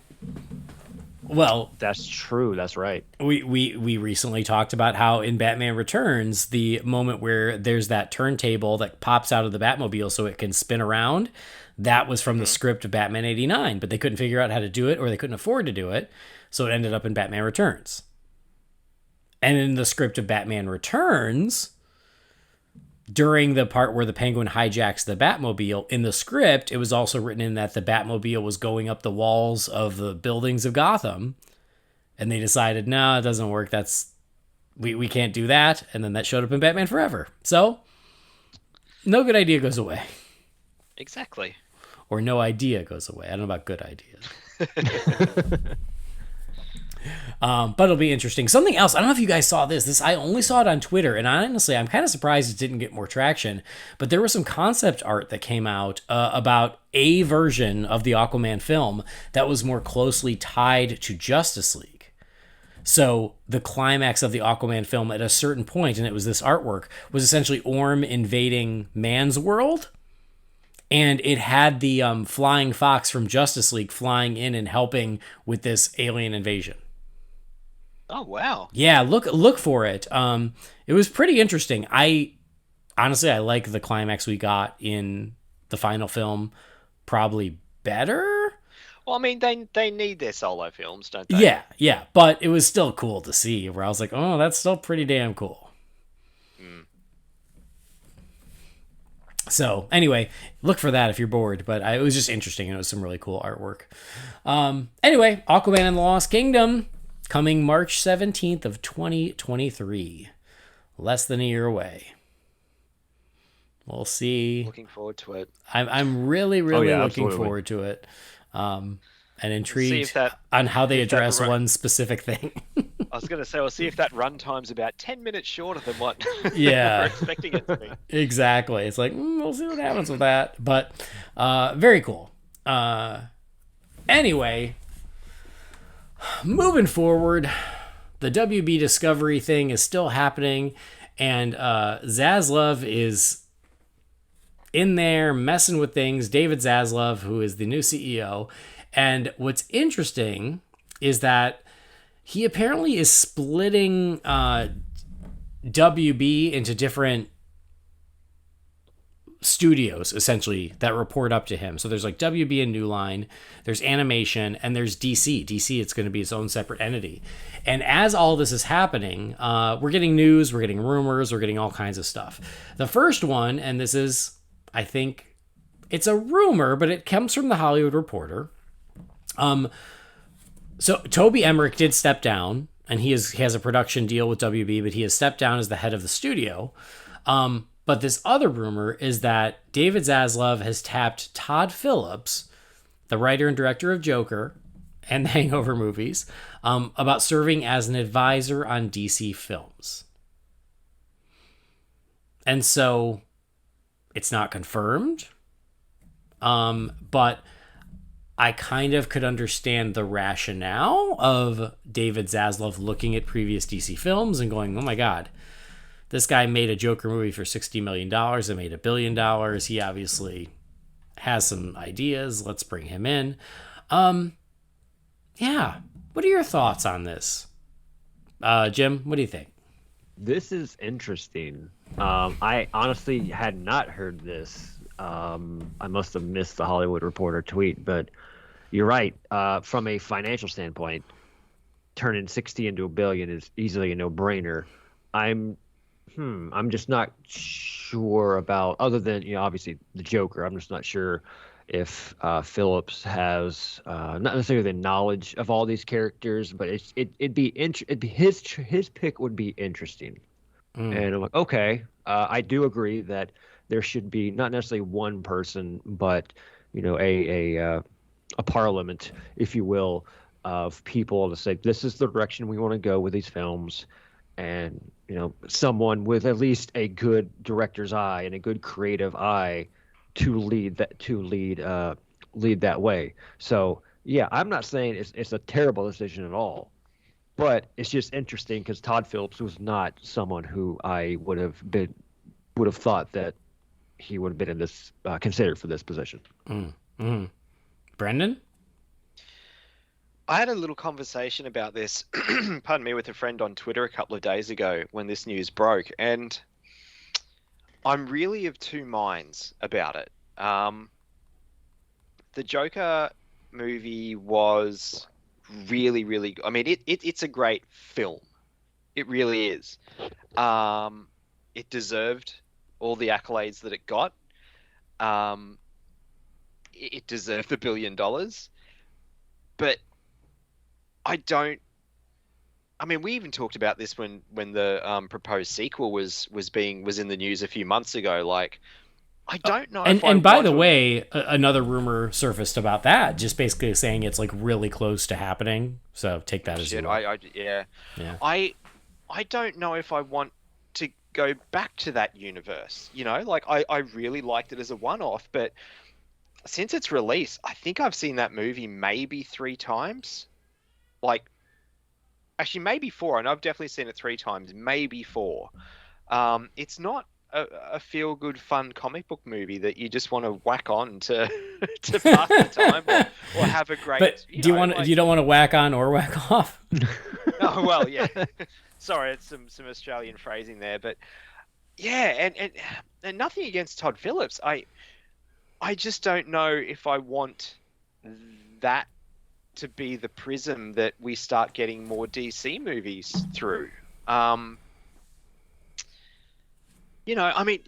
Well, that's true. That's right. We recently talked about how in Batman Returns, the moment where there's that turntable that pops out of the Batmobile so it can spin around, that was from the script of Batman 89, but they couldn't figure out how to do it, or they couldn't afford to do it, so it ended up in Batman Returns. And in the script of Batman Returns, during the part where the Penguin hijacks the Batmobile, in the script, it was also written in that the Batmobile was going up the walls of the buildings of Gotham, and they decided, no, it doesn't work. We can't do that. And then that showed up in Batman Forever. So, no good idea goes away. Exactly. or no idea goes away. I don't know about good ideas. But it'll be interesting. Something else, I don't know if you guys saw this. I only saw it on Twitter, and honestly, I'm kind of surprised it didn't get more traction. But there was some concept art that came out about a version of the Aquaman film that was more closely tied to Justice League. So the climax of the Aquaman film at a certain point, and it was this artwork, was essentially Orm invading man's world. And it had the flying fox from Justice League flying in and helping with this alien invasion. Oh, wow. Yeah, look for it. It was pretty interesting. Honestly, I like the climax we got in the final film probably better. Well, I mean, they need their solo films, don't they? Yeah, but it was still cool to see, where I was like, oh, that's still pretty damn cool. So anyway, look for that if you're bored, but it was just interesting, and it was some really cool artwork. Anyway, Aquaman and the Lost Kingdom, coming March 17th of 2023. Less than a year away. We'll see. Looking forward to it. I'm really looking absolutely. forward to it. And intrigued on how they if that address one specific thing. I was going to say, we'll see if that runtime's about 10 minutes shorter than what Yeah. we're expecting it to be. Exactly. It's like, we'll see what happens with that. But very cool. Anyway, moving forward, the WB Discovery thing is still happening, and Zaslav is in there messing with things. David Zaslav, who is the new CEO. And what's interesting is that he apparently is splitting WB into different studios, essentially, that report up to him. So there's like WB and New Line, there's animation, and there's DC. DC, it's going to be its own separate entity. And as all this is happening, we're getting news, we're getting rumors, we're getting all kinds of stuff. The first one, and this is, I think, it's a rumor, but it comes from the Hollywood Reporter. So Toby Emmerich did step down, and he has a production deal with WB, but he has stepped down as the head of the studio. But this other rumor is that David Zaslav has tapped Todd Phillips, the writer and director of Joker and the Hangover movies, about serving as an advisor on DC films. And so it's not confirmed, but I kind of could understand the rationale of David Zaslav looking at previous DC films and going, oh my God, this guy made a Joker movie for $60 million and made $1 billion. He obviously has some ideas. Let's bring him in. Yeah. What are your thoughts on this? Jim, what do you think? This is interesting. I honestly had not heard this. I must have missed the Hollywood Reporter tweet, but you're right. From a financial standpoint, turning 60 into $1 billion is easily a no-brainer. I'm just not sure about, other than, obviously the Joker. I'm just not sure if Phillips has not necessarily the knowledge of all these characters, but it'd be his pick would be interesting. And I'm like, okay, I do agree that there should be not necessarily one person, but a parliament, if you will, of people to say this is the direction we want to go with these films, and someone with at least a good director's eye and a good creative eye to lead that way. So yeah, I'm not saying it's a terrible decision at all, but it's just interesting because Todd Phillips was not someone who I would have thought that he would have been in this considered for this position. Brendan? I had a little conversation about this, pardon me, with a friend on Twitter a couple of days ago when this news broke, and I'm really of two minds about it. The Joker movie was really, really good. I mean, it's a great film. It really is. It deserved all the accolades that it got. It deserved $1 billion. But we even talked about this when the proposed sequel was in the news a few months ago. Like, I don't know. And by the way, another rumor surfaced about that, just basically saying it's like really close to happening. So take that as well. Yeah. I don't know if I want to go back to that universe. You know, like I really liked it as a one-off, but since its release, I think I've seen that movie maybe 3 times. Like, actually, maybe 4, and I've definitely seen it 3 times, maybe 4. It's not a feel-good, fun comic book movie that you just want to whack on to to pass the time or have a great. But you don't want to whack on or whack off? Oh well, yeah. Sorry, it's some Australian phrasing there, but yeah, and nothing against Todd Phillips. I just don't know if I want that to be the prism that we start getting more DC movies through. You know, I mean,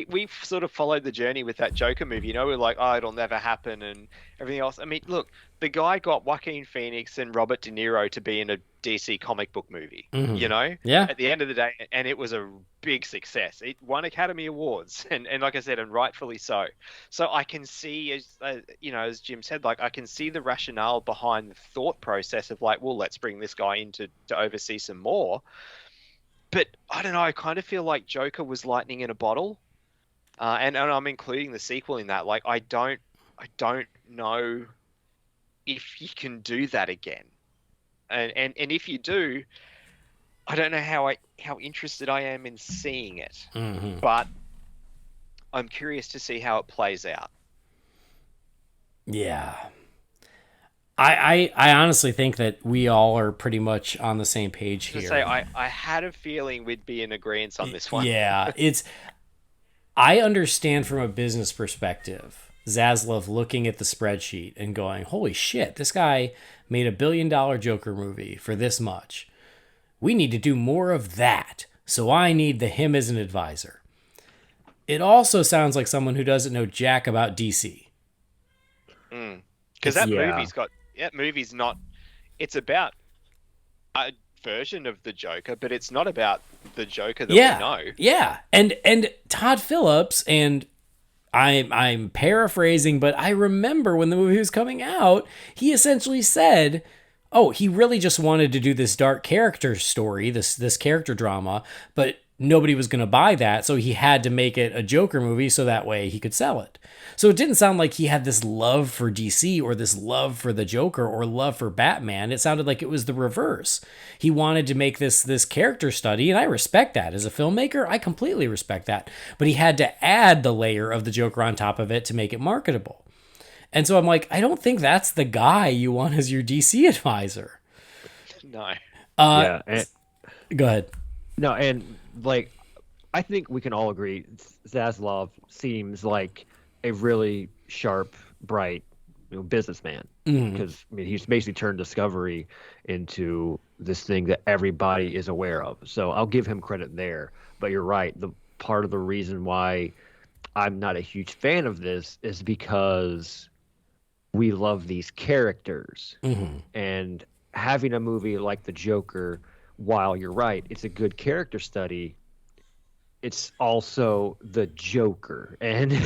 we've sort of followed the journey with that Joker movie. You know, we're like, oh, it'll never happen and everything else. I mean, look, the guy got Joaquin Phoenix and Robert De Niro to be in a DC comic book movie, you know? Yeah. At the end of the day, and it was a big success. It won Academy Awards, and like I said, and rightfully so. So I can see, as Jim said, like I can see the rationale behind the thought process of like, well, let's bring this guy in to oversee some more. But I don't know. I kind of feel like Joker was lightning in a bottle, and I'm including the sequel in that. Like, I don't know if you can do that again, and if you do, I don't know how interested I am in seeing it. Mm-hmm. But I'm curious to see how it plays out. Yeah. I honestly think that we all are pretty much on the same page here. I had a feeling we'd be in agreement on this one. Yeah, I understand from a business perspective, Zaslav looking at the spreadsheet and going, holy shit, this guy made $1 billion Joker movie for this much. We need to do more of that. So I need him as an advisor. It also sounds like someone who doesn't know jack about DC. Because that movie's not. It's about a version of the Joker, but it's not about the Joker that we know. Yeah, and Todd Phillips, and I'm paraphrasing, but I remember when the movie was coming out, he essentially said, "Oh, he really just wanted to do this dark character story, this character drama, but nobody was going to buy that, so he had to make it a Joker movie so that way he could sell it." So it didn't sound like he had this love for DC or this love for the Joker or love for Batman. It sounded like it was the reverse. He wanted to make this character study, and I respect that. As a filmmaker, I completely respect that. But he had to add the layer of the Joker on top of it to make it marketable. And so I'm like, I don't think that's the guy you want as your DC advisor. No. Go ahead. No, and like, I think we can all agree Zaslav seems like a really sharp, bright, businessman. Because he's basically turned Discovery into this thing that everybody is aware of. So I'll give him credit there. But you're right. The part of the reason why I'm not a huge fan of this is because we love these characters. And having a movie like The Joker, while you're right, it's a good character study, it's also the Joker. And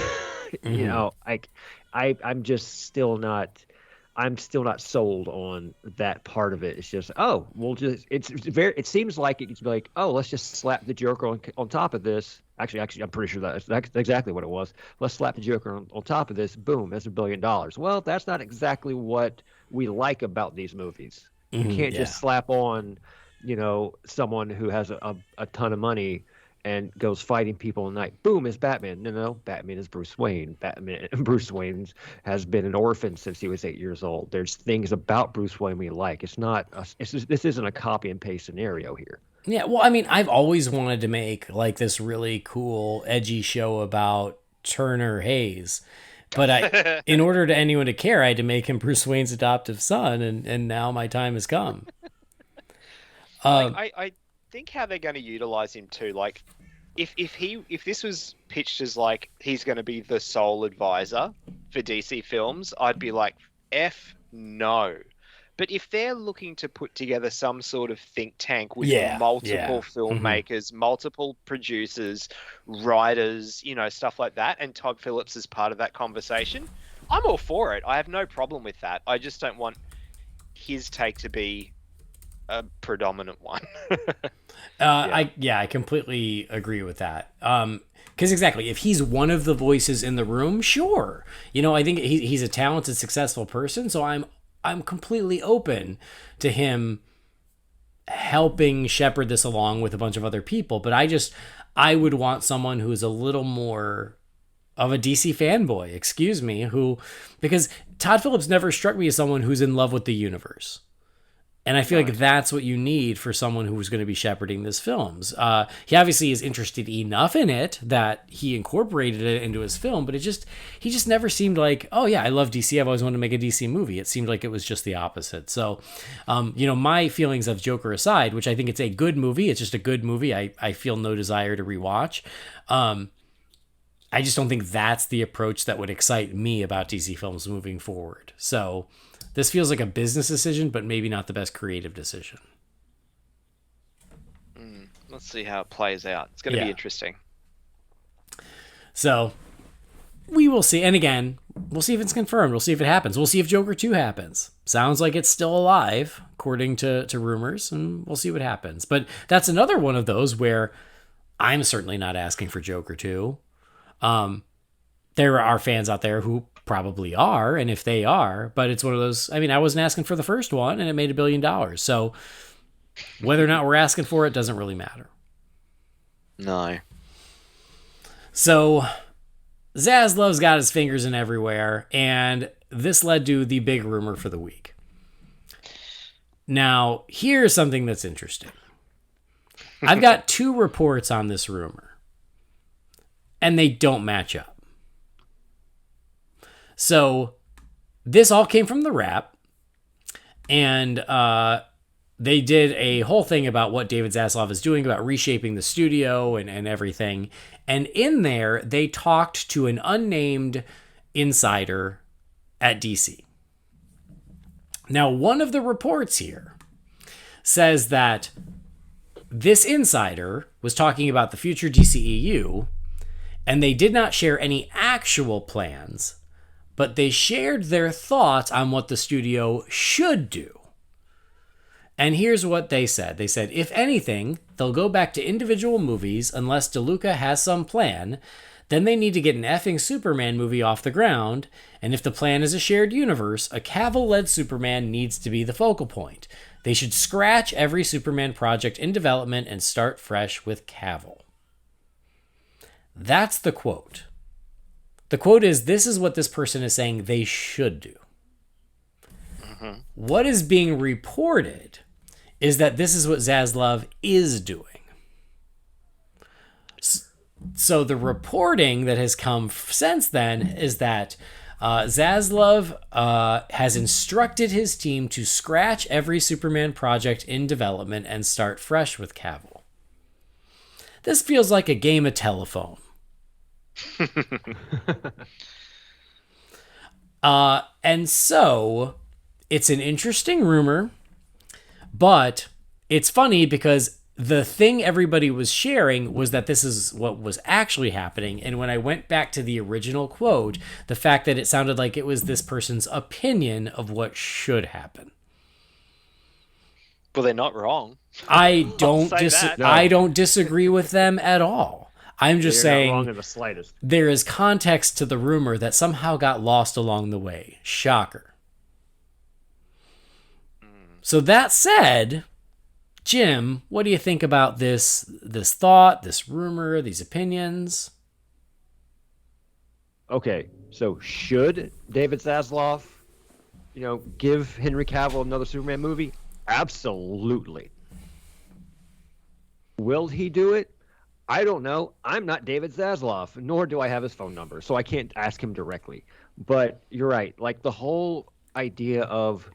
you know, I'm just still not sold on that part of it. It's just, it seems like it's like, oh, let's just slap the Joker on top of this. Actually, I'm pretty sure that's exactly what it was. Let's slap the Joker on top of this. Boom, that's $1 billion. Well, that's not exactly what we like about these movies. You can't just slap on, someone who has a ton of money and goes fighting people at night. Boom, is Batman. No, Batman is Bruce Wayne. Bruce Wayne has been an orphan since he was 8 years old. There's things about Bruce Wayne we like. This isn't a copy and paste scenario here. Yeah, well, I mean, I've always wanted to make like this really cool, edgy show about Turner Hayes. But in order to anyone to care, I had to make him Bruce Wayne's adoptive son, and now my time has come. I think how they're going to utilize him too. Like, if this was pitched as like he's going to be the sole advisor for DC films, I'd be like, F no. But if they're looking to put together some sort of think tank with Yeah, multiple yeah. filmmakers, multiple producers, writers, stuff like that, and Todd Phillips is part of that conversation, I'm all for it. I have no problem with that. I just don't want his take to be a predominant one. I completely agree with that. Because exactly, if he's one of the voices in the room, sure. I think he's a talented, successful person, so I'm completely open to him helping shepherd this along with a bunch of other people. But I would want someone who's a little more of a DC fanboy, excuse me, because Todd Phillips never struck me as someone who's in love with the universe. And I feel like that's what you need for someone who was going to be shepherding this films. He obviously is interested enough in it that he incorporated it into his film, but he just never seemed like, oh yeah, I love DC. I've always wanted to make a DC movie. It seemed like it was just the opposite. So, my feelings of Joker aside, which I think it's a good movie. It's just a good movie. I feel no desire to rewatch. I just don't think that's the approach that would excite me about DC films moving forward. So this feels like a business decision, but maybe not the best creative decision. Let's see how it plays out. It's going to be interesting. So we will see. And again, we'll see if it's confirmed. We'll see if it happens. We'll see if Joker 2 happens. Sounds like it's still alive, according to rumors, and we'll see what happens. But that's another one of those where I'm certainly not asking for Joker 2. There are fans out there who probably are, and if they are, but it's one of those, I wasn't asking for the first one and it made $1 billion. So whether or not we're asking for it doesn't really matter. No. So Zaslav's got his fingers in everywhere, and this led to the big rumor for the week. Now, here's something that's interesting. I've got 2 reports on this rumor, and they don't match up. So this all came from The Wrap, and they did a whole thing about what David Zaslav is doing, about reshaping the studio and everything. And in there, they talked to an unnamed insider at DC. Now, one of the reports here says that this insider was talking about the future DCEU, and they did not share any actual plans, but they shared their thoughts on what the studio should do. And here's what they said. They said, if anything, they'll go back to individual movies unless DeLuca has some plan. Then they need to get an effing Superman movie off the ground. And if the plan is a shared universe, a Cavill-led Superman needs to be the focal point. They should scratch every Superman project in development and start fresh with Cavill. That's the quote. The quote is, this is what this person is saying they should do. Mm-hmm. What is being reported is that this is what Zaslav is doing. So the reporting that has come since then is that Zaslav has instructed his team to scratch every Superman project in development and start fresh with Cavill. This feels like a game of telephone. And so it's an interesting rumor, but it's funny because the thing everybody was sharing was that this is what was actually happening. And when I went back to the original quote, the fact that it sounded like it was this person's opinion of what should happen. Well, they're not wrong. I don't disagree with them at all. I'm just saying, not wrong in the slightest. There is context to the rumor that somehow got lost along the way. Shocker. So that said, Jim, what do you think about this thought, this rumor, these opinions? Okay, so should David Zaslav, give Henry Cavill another Superman movie? Absolutely. Will he do it? I don't know. I'm not David Zaslav, nor do I have his phone number, so I can't ask him directly. But you're right. Like the whole idea of,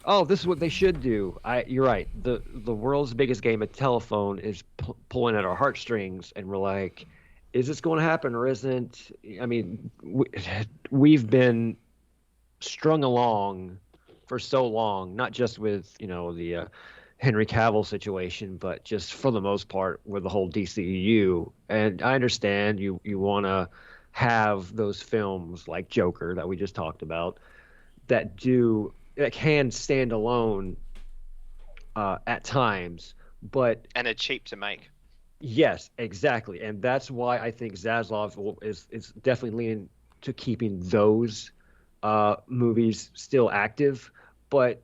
oh, this is what they should do. You're right. The world's biggest game of telephone is pulling at our heartstrings, and we're like, is this going to happen or isn't? I mean, we've been strung along for so long, not just with, the Henry Cavill situation, but just for the most part with the whole DCEU. And I understand you want to have those films like Joker that we just talked about that can stand alone at times, but And are cheap to make. yes, exactly, and that's why I think is definitely leaning to keeping those movies still active. But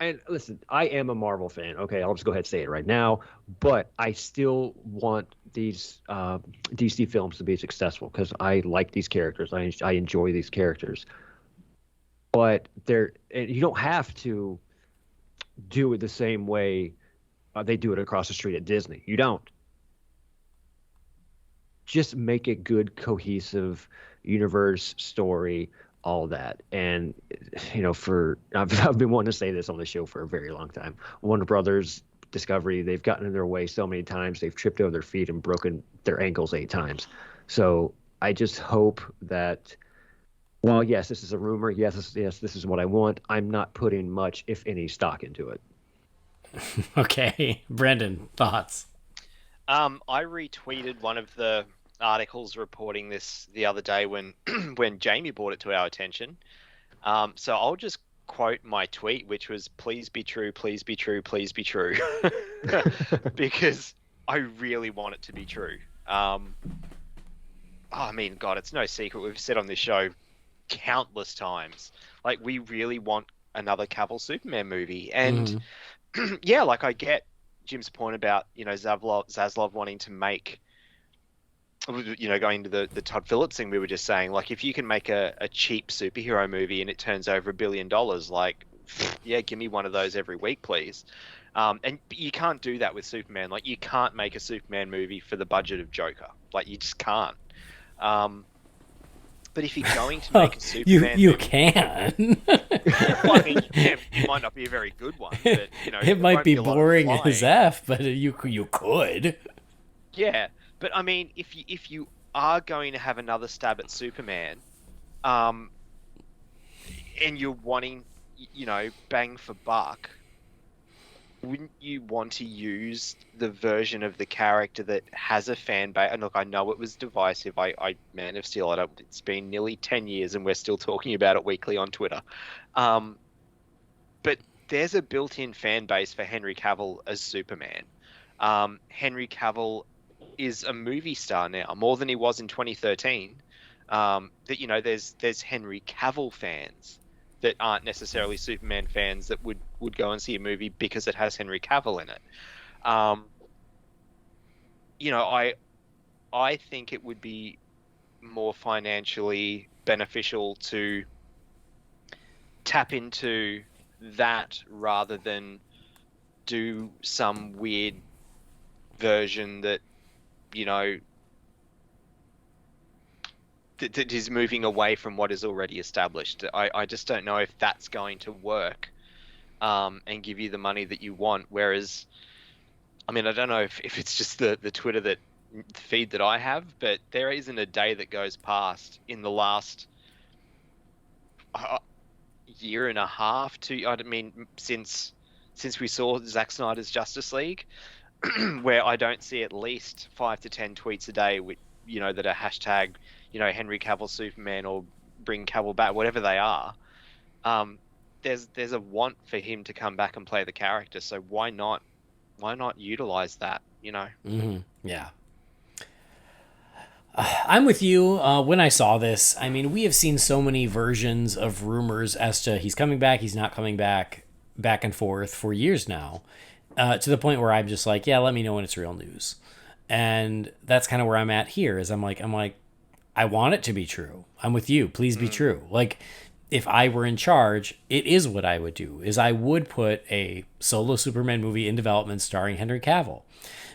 and listen, I am a Marvel fan. Okay, I'll just go ahead and say it right now. But I still want these DC films to be successful because I like these characters. I enjoy these characters. But you don't have to do it the same way they do it across the street at Disney. You don't. Just make a good, cohesive universe story, all that. And I've been wanting to say this on the show for a very long time. Warner Brothers, Discovery, they've gotten in their way so many times. They've tripped over their feet and broken their ankles 8 times. So I just hope that, well, yes, this is a rumor. Yes, this is what I want. I'm not putting much, if any, stock into it. Okay, Brendan, thoughts? I retweeted one of the articles reporting this the other day when when Jamie brought it to our attention. So I'll just quote my tweet, which was, "Please be true, please be true, please be true," because I really want it to be true. I mean, God, it's no secret. We've said on this show countless times, like, we really want another Cavill Superman movie. And yeah, like, I get Jim's point about, Zaslav wanting to make, going to the Todd Phillips thing we were just saying, like, if you can make a cheap superhero movie and it turns over $1 billion, like, yeah, give me one of those every week, please. And you can't do that with Superman. Like, you can't make a Superman movie for the budget of Joker. Like, you just can't. But if you're going to make a Superman you movie, can. well, I mean, it might not be a very good one, but it might won't be a lot of boring flying. as F, but you could. Yeah, but I mean, if you are going to have another stab at Superman, and you're wanting, bang for buck, wouldn't you want to use the version of the character that has a fan base? And look, I know it was divisive. I Man of Steel, it's been nearly 10 years and we're still talking about it weekly on Twitter. But there's a built-in fan base for Henry Cavill as Superman. Henry Cavill is a movie star now, more than he was in 2013. There's Henry Cavill fans that aren't necessarily Superman fans that would go and see a movie because it has Henry Cavill in it. I think it would be more financially beneficial to tap into that rather than do some weird version that, that is moving away from what is already established. I just don't know if that's going to work and give you the money that you want. Whereas, I mean, I don't know if it's just the Twitter feed that I have, but there isn't a day that goes past in the last year and a half since we saw Zack Snyder's Justice League, where I don't see at least 5 to 10 tweets a day with, that are hashtag, Henry Cavill Superman or bring Cavill back, whatever they are. There's a want for him to come back and play the character. So why not utilize that? Yeah. I'm with you. When I saw this, I mean, we have seen so many versions of rumors as to he's coming back, he's not coming back and forth for years now, to the point where I'm just like, yeah, let me know when it's real news. And that's kind of where I'm at here. Is I'm like, I want it to be true. I'm with you. Please be true. Like, if I were in charge, it is what I would do. Is I would put a solo Superman movie in development starring Henry Cavill.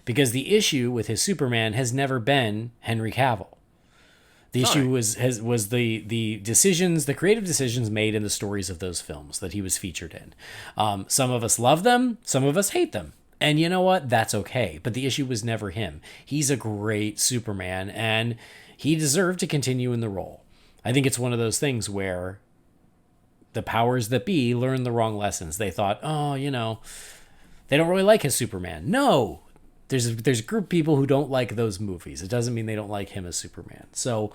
Because the issue with his Superman has never been Henry Cavill. The issue was the decisions, the creative decisions made in the stories of those films that he was featured in. Some of us love them, some of us hate them. And you know what? That's okay. But the issue was never him. He's a great Superman, and he deserved to continue in the role. I think it's one of those things where the powers that be learned the wrong lessons. They thought, oh, they don't really like his Superman. No, there's a group of people who don't like those movies. It doesn't mean they don't like him as Superman. So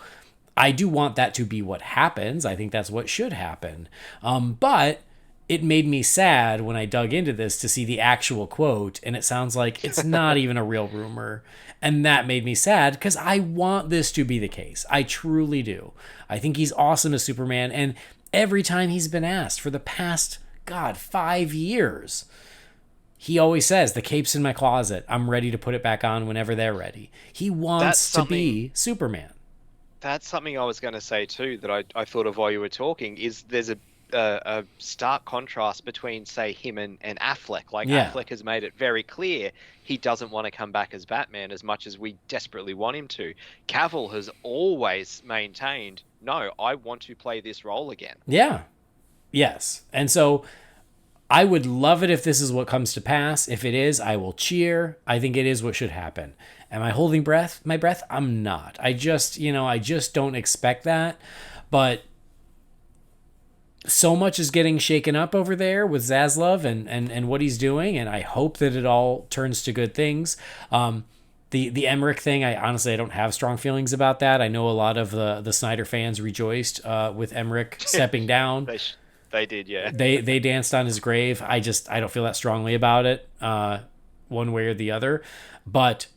I do want that to be what happens. I think that's what should happen. But it made me sad when I dug into this to see the actual quote, and it sounds like it's not even a real rumor. And that made me sad because I want this to be the case. I truly do. I think he's awesome as Superman. And every time he's been asked for the past, 5 years, he always says, the cape's in my closet. I'm ready to put it back on whenever they're ready. He wants to be Superman. That's something I was going to say too, that I thought of while you were talking, is there's a stark contrast between, say, him and Affleck. Affleck has made it very clear he doesn't want to come back as Batman as much as we desperately want him to. Cavill has always maintained, no, I want to play this role again. Yeah. Yes. And so I would love it if this is what comes to pass. If it is, I will cheer. I think it is what should happen. Am I holding my breath? I'm not. I just don't expect that. But so much is getting shaken up over there with Zaslav and what he's doing, and I hope that it all turns to good things. The Emmerich thing, I don't have strong feelings about that. I know a lot of the Snyder fans rejoiced with Emmerich stepping down. They did, yeah. They danced on his grave. I don't feel that strongly about it, one way or the other. But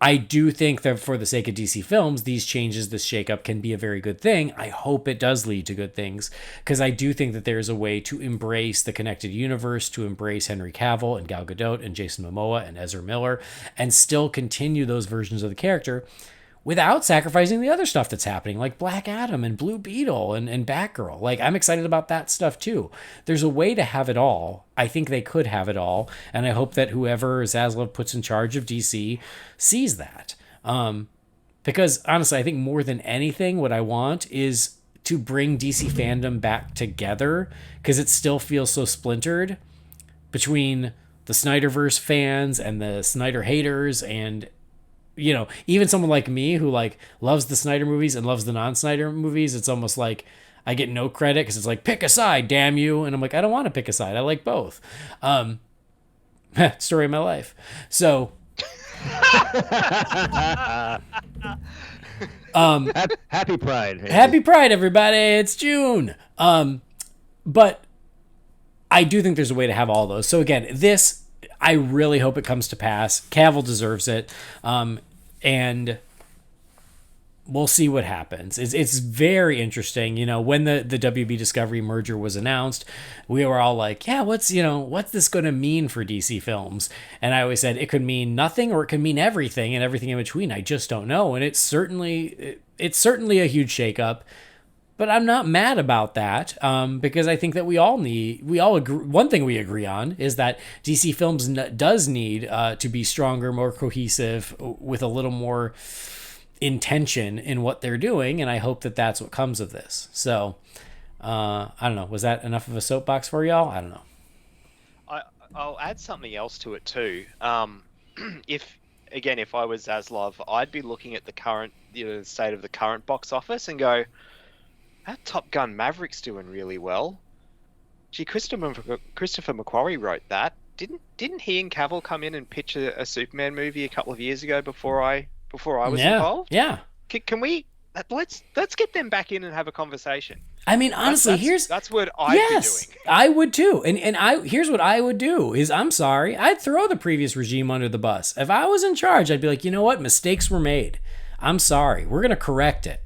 I do think that for the sake of DC Films, these changes, this shakeup can be a very good thing. I hope it does lead to good things, because I do think that there's a way to embrace the connected universe, to embrace Henry Cavill and Gal Gadot and Jason Momoa and Ezra Miller, and still continue those versions of the character without sacrificing the other stuff that's happening, like Black Adam and Blue Beetle and Batgirl. Like, I'm excited about that stuff too. There's a way to have it all. I think they could have it all, and I hope that whoever Zaslav puts in charge of DC sees that. Because honestly, I think more than anything, what I want is to bring DC fandom back together, because it still feels so splintered between the Snyderverse fans and the Snyder haters, and even someone like me who loves the Snyder movies and loves the non-Snyder movies. It's almost like I get no credit because it's like, pick a side, damn you. And I'm like, I don't want to pick a side. I like both. Story of my life. So, happy Pride. Happy Pride, everybody. It's June. But I do think there's a way to have all those. So again, I really hope it comes to pass. Cavill deserves it. And we'll see what happens. It's very interesting. When the WB Discovery merger was announced, we were all like, yeah, what's this going to mean for DC Films? And I always said it could mean nothing or it could mean everything and everything in between. I just don't know. And it's certainly a huge shakeup. But I'm not mad about that, because I think that we all agree. One thing we agree on is that DC Films does need to be stronger, more cohesive, with a little more intention in what they're doing, and I hope that that's what comes of this. So, I don't know. Was that enough of a soapbox for y'all? I don't know. I'll add something else to it too. If I was Zaslav, I'd be looking at the current, state of the current box office and go, that Top Gun Maverick's doing really well. Gee, Christopher McQuarrie wrote that. Didn't he and Cavill come in and pitch a Superman movie a couple of years ago before I was involved? Yeah. Can we let's get them back in and have a conversation? I mean, honestly, that's what I'd be doing. I would too. And here's what I would do is, I'm sorry, I'd throw the previous regime under the bus. If I was in charge, I'd be like, you know what? Mistakes were made. I'm sorry. We're going to correct it.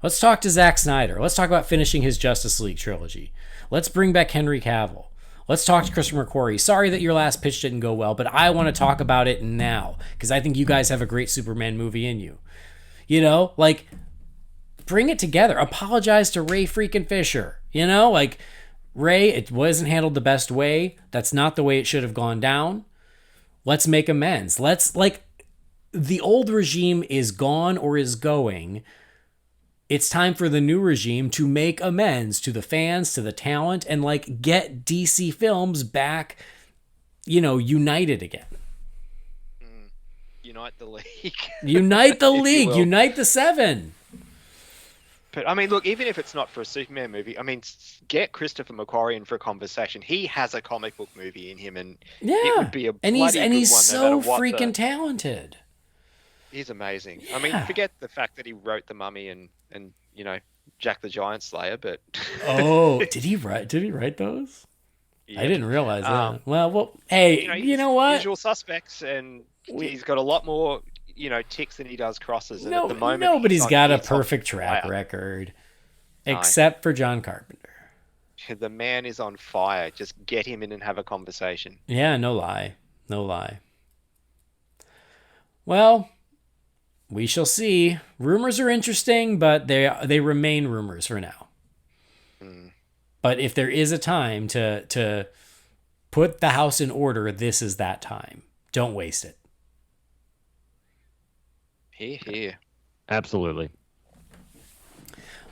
Let's talk to Zack Snyder. Let's talk about finishing his Justice League trilogy. Let's bring back Henry Cavill. Let's talk to Christopher McQuarrie. Sorry that your last pitch didn't go well, but I want to talk about it now, because I think you guys have a great Superman movie in you. Bring it together. Apologize to Ray freaking Fisher. Ray, it wasn't handled the best way. That's not the way it should have gone down. Let's make amends. The old regime is gone or is going. It's time for the new regime to make amends to the fans, to the talent, and get DC Films back, united again. Unite the league. Unite the league. Unite the seven. But I mean, look, even if it's not for a Superman movie, I mean, get Christopher McQuarrie in for a conversation. He has a comic book movie in him, and it would be a bloody good one. He's so freaking talented. He's amazing. Yeah. I mean, forget the fact that he wrote The Mummy and Jack the Giant Slayer, but did he write those? Yeah. I didn't realize that. Well, hey, you know what? Usual Suspects, and he's got a lot more, ticks than he does crosses. And No, at the moment, nobody's got a perfect track record, except for John Carpenter. The man is on fire. Just get him in and have a conversation. Yeah, no lie. Well, we shall see. Rumors are interesting, but they remain rumors for now. But if there is a time to put the house in order, this is that time. Don't waste it. Here. Absolutely.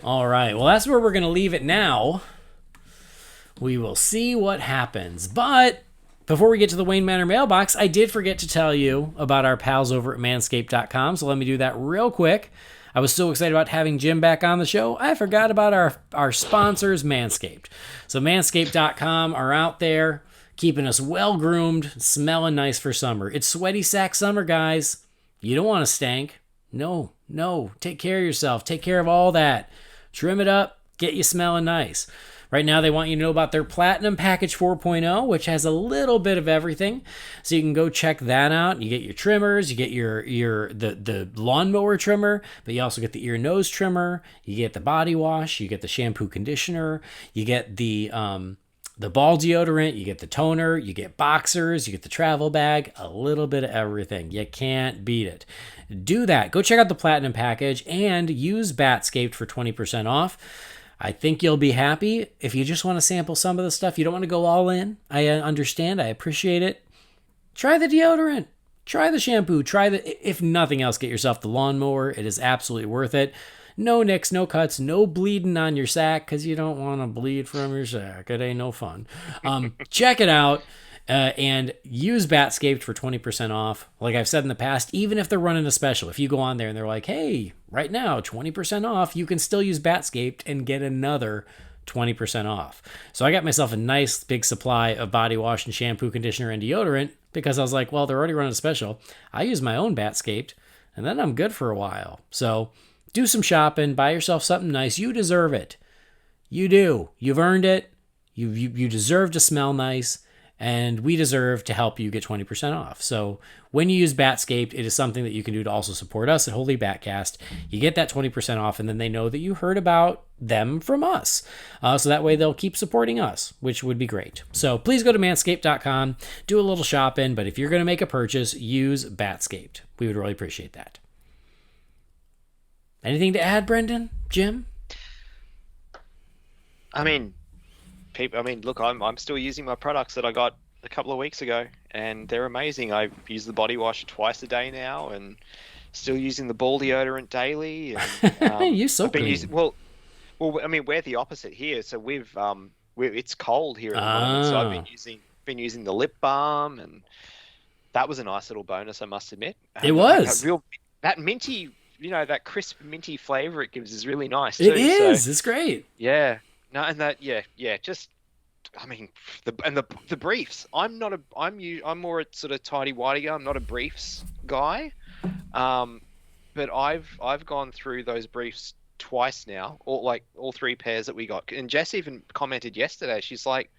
All right. Well, that's where we're going to leave it now. We will see what happens. But before we get to the Wayne Manor mailbox, I did forget to tell you about our pals over at manscaped.com. So let me do that real quick. I was so excited about having Jim back on the show, I forgot about our sponsors, Manscaped. So manscaped.com are out there keeping us well-groomed, smelling nice for summer. It's sweaty sack summer, guys. You don't want to stank. No. Take care of yourself. Take care of all that. Trim it up. Get you smelling nice. Right now, they want you to know about their Platinum Package 4.0, which has a little bit of everything. So you can go check that out. You get your trimmers, you get the lawnmower trimmer, but you also get the ear nose trimmer. You get the body wash, you get the shampoo conditioner, you get the ball deodorant, you get the toner, you get boxers, you get the travel bag, a little bit of everything. You can't beat it. Do that. Go check out the Platinum Package and use Batscaped for 20% off. I think you'll be happy. If you just want to sample some of the stuff, you don't want to go all in. I understand. I appreciate it. Try the deodorant. Try the shampoo. If nothing else, get yourself the lawnmower. It is absolutely worth it. No nicks, no cuts, no bleeding on your sack because you don't want to bleed from your sack. It ain't no fun. Check it out. And use Batscaped for 20% off. Like I've said in the past, even if they're running a special, if you go on there and they're like, hey, right now, 20% off, you can still use Batscaped and get another 20% off. So I got myself a nice big supply of body wash and shampoo, conditioner, and deodorant because I was like, well, they're already running a special. I use my own Batscaped, and then I'm good for a while. So do some shopping, buy yourself something nice. You deserve it. You do. You've earned it. You deserve to smell nice. And we deserve to help you get 20% off. So when you use Batscaped, it is something that you can do to also support us at Holy BatCast. You get that 20% off, and then they know that you heard about them from us. So that way they'll keep supporting us, which would be great. So please go to manscaped.com, do a little shopping, but if you're going to make a purchase, use Batscaped. We would really appreciate that. Anything to add, Brendan? Jim? I mean, look, I'm still using my products that I got a couple of weeks ago, and they're amazing. I use the body wash twice a day now, and still using the ball deodorant daily. And, you're so clean. Well, I mean, we're the opposite here. So it's cold here at the moment, so I've been using the lip balm, and that was a nice little bonus, I must admit. It was that minty, that crisp minty flavor it gives is really nice. It is. It's great. Yeah. No, and that, just, I mean, the briefs. I'm more a sort of tidy whitey guy. I'm not a briefs guy, but I've gone through those briefs twice now, all three pairs that we got. And Jess even commented yesterday. She's like,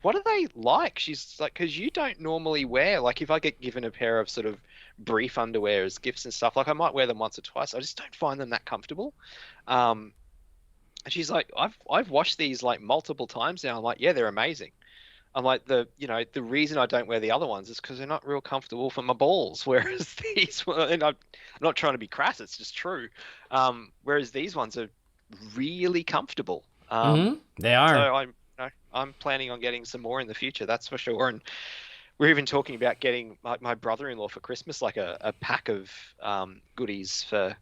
"What are they like?" She's like, "Because you don't normally wear, like, if I get given a pair of sort of brief underwear as gifts and stuff, like I might wear them once or twice. I just don't find them that comfortable." And she's like, I've washed these like multiple times now. I'm like, yeah, they're amazing. I'm like, the reason I don't wear the other ones is because they're not real comfortable for my balls. Whereas these, and I'm not trying to be crass, it's just true. Whereas these ones are really comfortable. They are. So I'm planning on getting some more in the future. That's for sure. And we're even talking about getting my brother-in-law for Christmas, like a pack of goodies for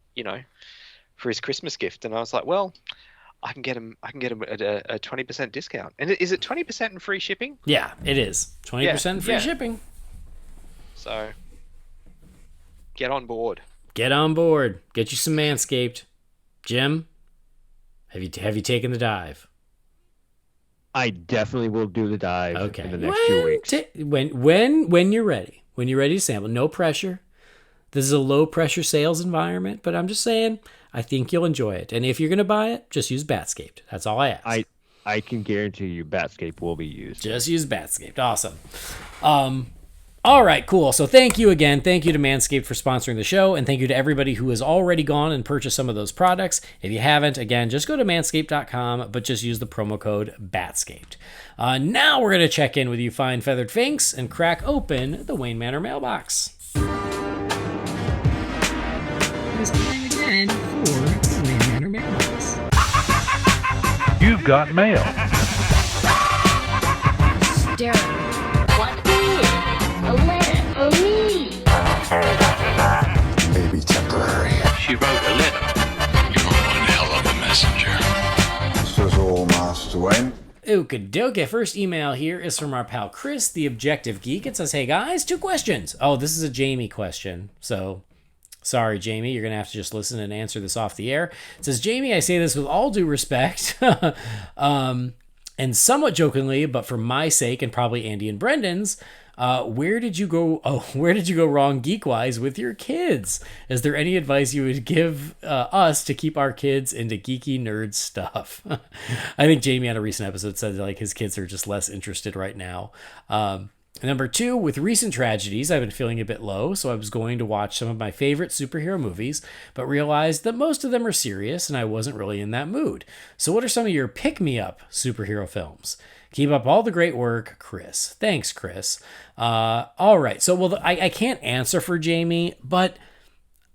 his Christmas gift. And I was like, well, I can get him at a 20% discount. And is it 20% and free shipping? Yeah, it is. 20% free shipping. So get on board. Get on board. Get you some Manscaped. Jim? Have you taken the dive? I definitely will do the dive Okay. in the next few weeks. When you're ready. When you're ready to sample. No pressure. This is a low pressure sales environment, but I'm just saying, I think you'll enjoy it. And if you're going to buy it, just use Batscaped. That's all I ask. I can guarantee you Batscape will be used. Just use Batscaped. Awesome. All right, cool. So thank you again. Thank you to Manscaped for sponsoring the show, and thank you to everybody who has already gone and purchased some of those products. If you haven't, again, just go to manscaped.com, but just use the promo code BATSCAPED. Now we're going to check in with you fine feathered finks and crack open the Wayne Manor mailbox. It's time again for the Wayne Manor mailbox. You've got mail. Derek. What is a letter for me? Maybe temporary. She wrote a letter. You're one hell of a messenger. This is all, Master Wayne. Okie First email here is from our pal Chris, the Objective Geek. It says, hey guys, 2 questions. Oh, this is a Jamie question. So, sorry, Jamie, you're going to have to just listen and answer this off the air. It says, Jamie, I say this with all due respect, and somewhat jokingly, but for my sake and probably Andy and Brendan's, where did you go wrong geek-wise with your kids? Is there any advice you would give us to keep our kids into geeky nerd stuff? I think Jamie on a recent episode said like his kids are just less interested right now. Number 2, with recent tragedies, I've been feeling a bit low, so I was going to watch some of my favorite superhero movies, but realized that most of them are serious and I wasn't really in that mood. So what are some of your pick-me-up superhero films? Keep up all the great work, Chris. Thanks, Chris. All right, so I can't answer for Jamie, but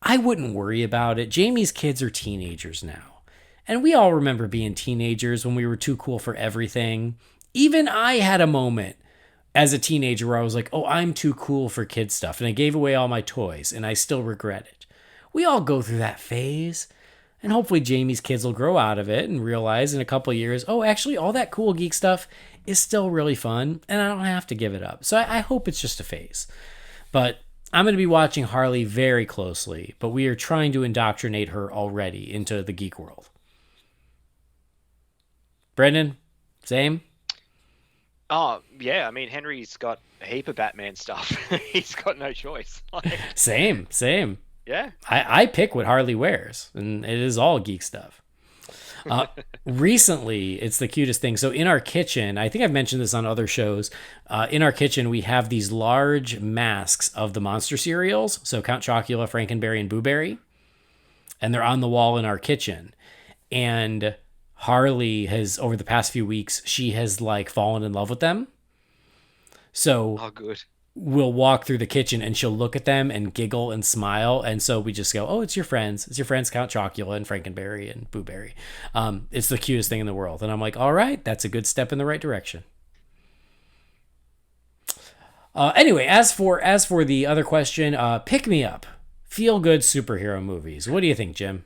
I wouldn't worry about it. Jamie's kids are teenagers now, and we all remember being teenagers when we were too cool for everything. Even I had a moment as a teenager where I was like, oh, I'm too cool for kid stuff. And I gave away all my toys and I still regret it. We all go through that phase. And hopefully Jamie's kids will grow out of it and realize in a couple of years, oh, actually all that cool geek stuff is still really fun and I don't have to give it up. So I hope it's just a phase. But I'm going to be watching Harley very closely, but we are trying to indoctrinate her already into the geek world. Brendan, same? Oh, yeah. I mean, Henry's got a heap of Batman stuff. He's got no choice. Like, Same. yeah. I pick what Harley wears, and it is all geek stuff. Recently, it's the cutest thing. So in our kitchen, I think I've mentioned this on other shows, in our kitchen, we have these large masks of the monster cereals. So Count Chocula, Frankenberry, and Boo Berry. And they're on the wall in our kitchen. And Harley has, over the past few weeks, she has like fallen in love with them. So Oh, good. we'll walk through the kitchen and she'll look at them and giggle and smile. And so we just go, oh, it's your friends. It's your friends Count Chocula and Frankenberry and Boo Berry. It's the cutest thing in the world. And I'm like, all right, that's a good step in the right direction. Anyway, as for the other question, pick me up. Feel good superhero movies. What do you think, Jim?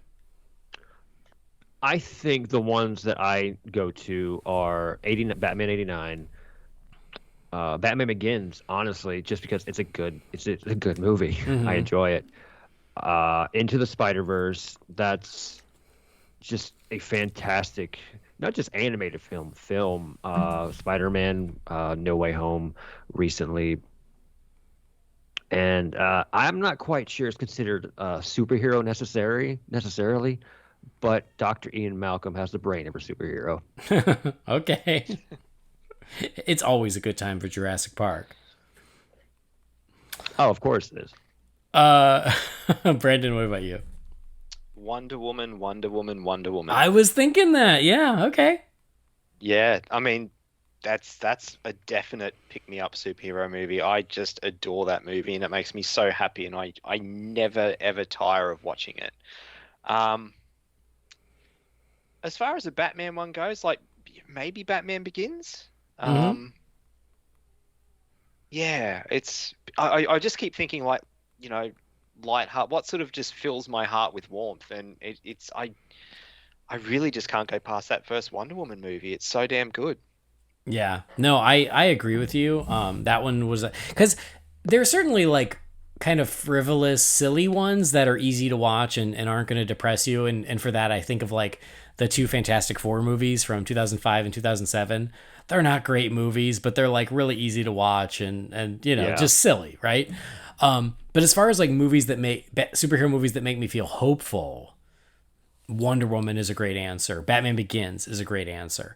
I think the ones that I go to are Batman 89, Batman Begins, honestly, just because it's a good movie. Mm-hmm. I enjoy it. Into the Spider-Verse, that's just a fantastic, not just animated film. Spider-Man, No Way Home recently. And I'm not quite sure it's considered superhero necessarily, but Dr. Ian Malcolm has the brain of a superhero. Okay. It's always a good time for Jurassic Park. Oh, of course it is. Brandon, what about you? Wonder Woman, Wonder Woman, Wonder Woman. I was thinking that. Yeah, okay. Yeah, I mean, that's a definite pick-me-up superhero movie. I just adore that movie, and it makes me so happy, and I never, ever tire of watching it. As far as the Batman one goes, like, maybe Batman Begins? Mm-hmm. Yeah, it's... I just keep thinking, like, you know, light heart. What sort of just fills my heart with warmth? And I really just can't go past that first Wonder Woman movie. It's so damn good. Yeah. No, I agree with you. That one was... Because there's certainly, like, kind of frivolous, silly ones that are easy to watch and aren't going to depress you. And for that, I think of like the two Fantastic Four movies from 2005 and 2007. They're not great movies, but they're like really easy to watch and just silly, right? But as far as like movies that superhero movies that make me feel hopeful, Wonder Woman is a great answer. Batman Begins is a great answer.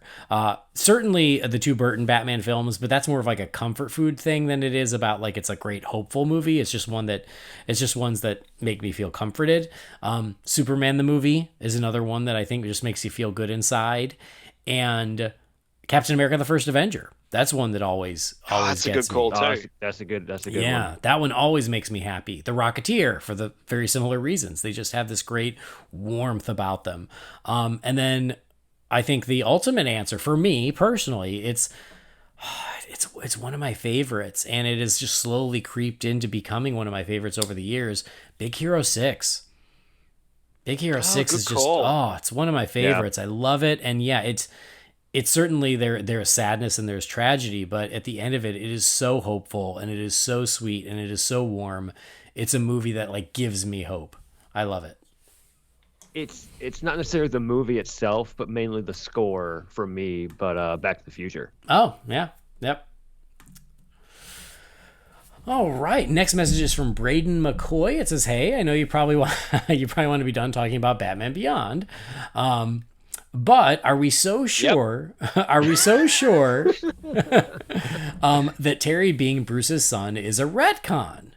Certainly the two Burton Batman films, but that's more of like a comfort food thing than it is about like it's a great hopeful movie. It's just ones that make me feel comforted. Superman the movie is another one that I think just makes you feel good inside. And Captain America: The First Avenger. That's one that always that's gets a good call me. too. That's a good Yeah, one. that one always makes me happy. The Rocketeer, for the very similar reasons. They just have this great warmth about them. And then I think the ultimate answer for me personally, it's one of my favorites, and it has just slowly creeped into becoming one of my favorites over the years. Big Hero 6. Big Hero 6 is just it's one of my favorites. Yeah. I love it, and yeah, it's certainly there is sadness and there's tragedy, but at the end of it, it is so hopeful and it is so sweet and it is so warm. It's a movie that like gives me hope. I love it. It's not necessarily the movie itself, but mainly the score for me. But Back to the Future. Oh yeah, yep. All right. Next message is from Braden McCoy. It says, "Hey, I know you probably want to be done talking about Batman Beyond." But are we so sure? Yep. Are we so sure that Terry being Bruce's son is a retcon?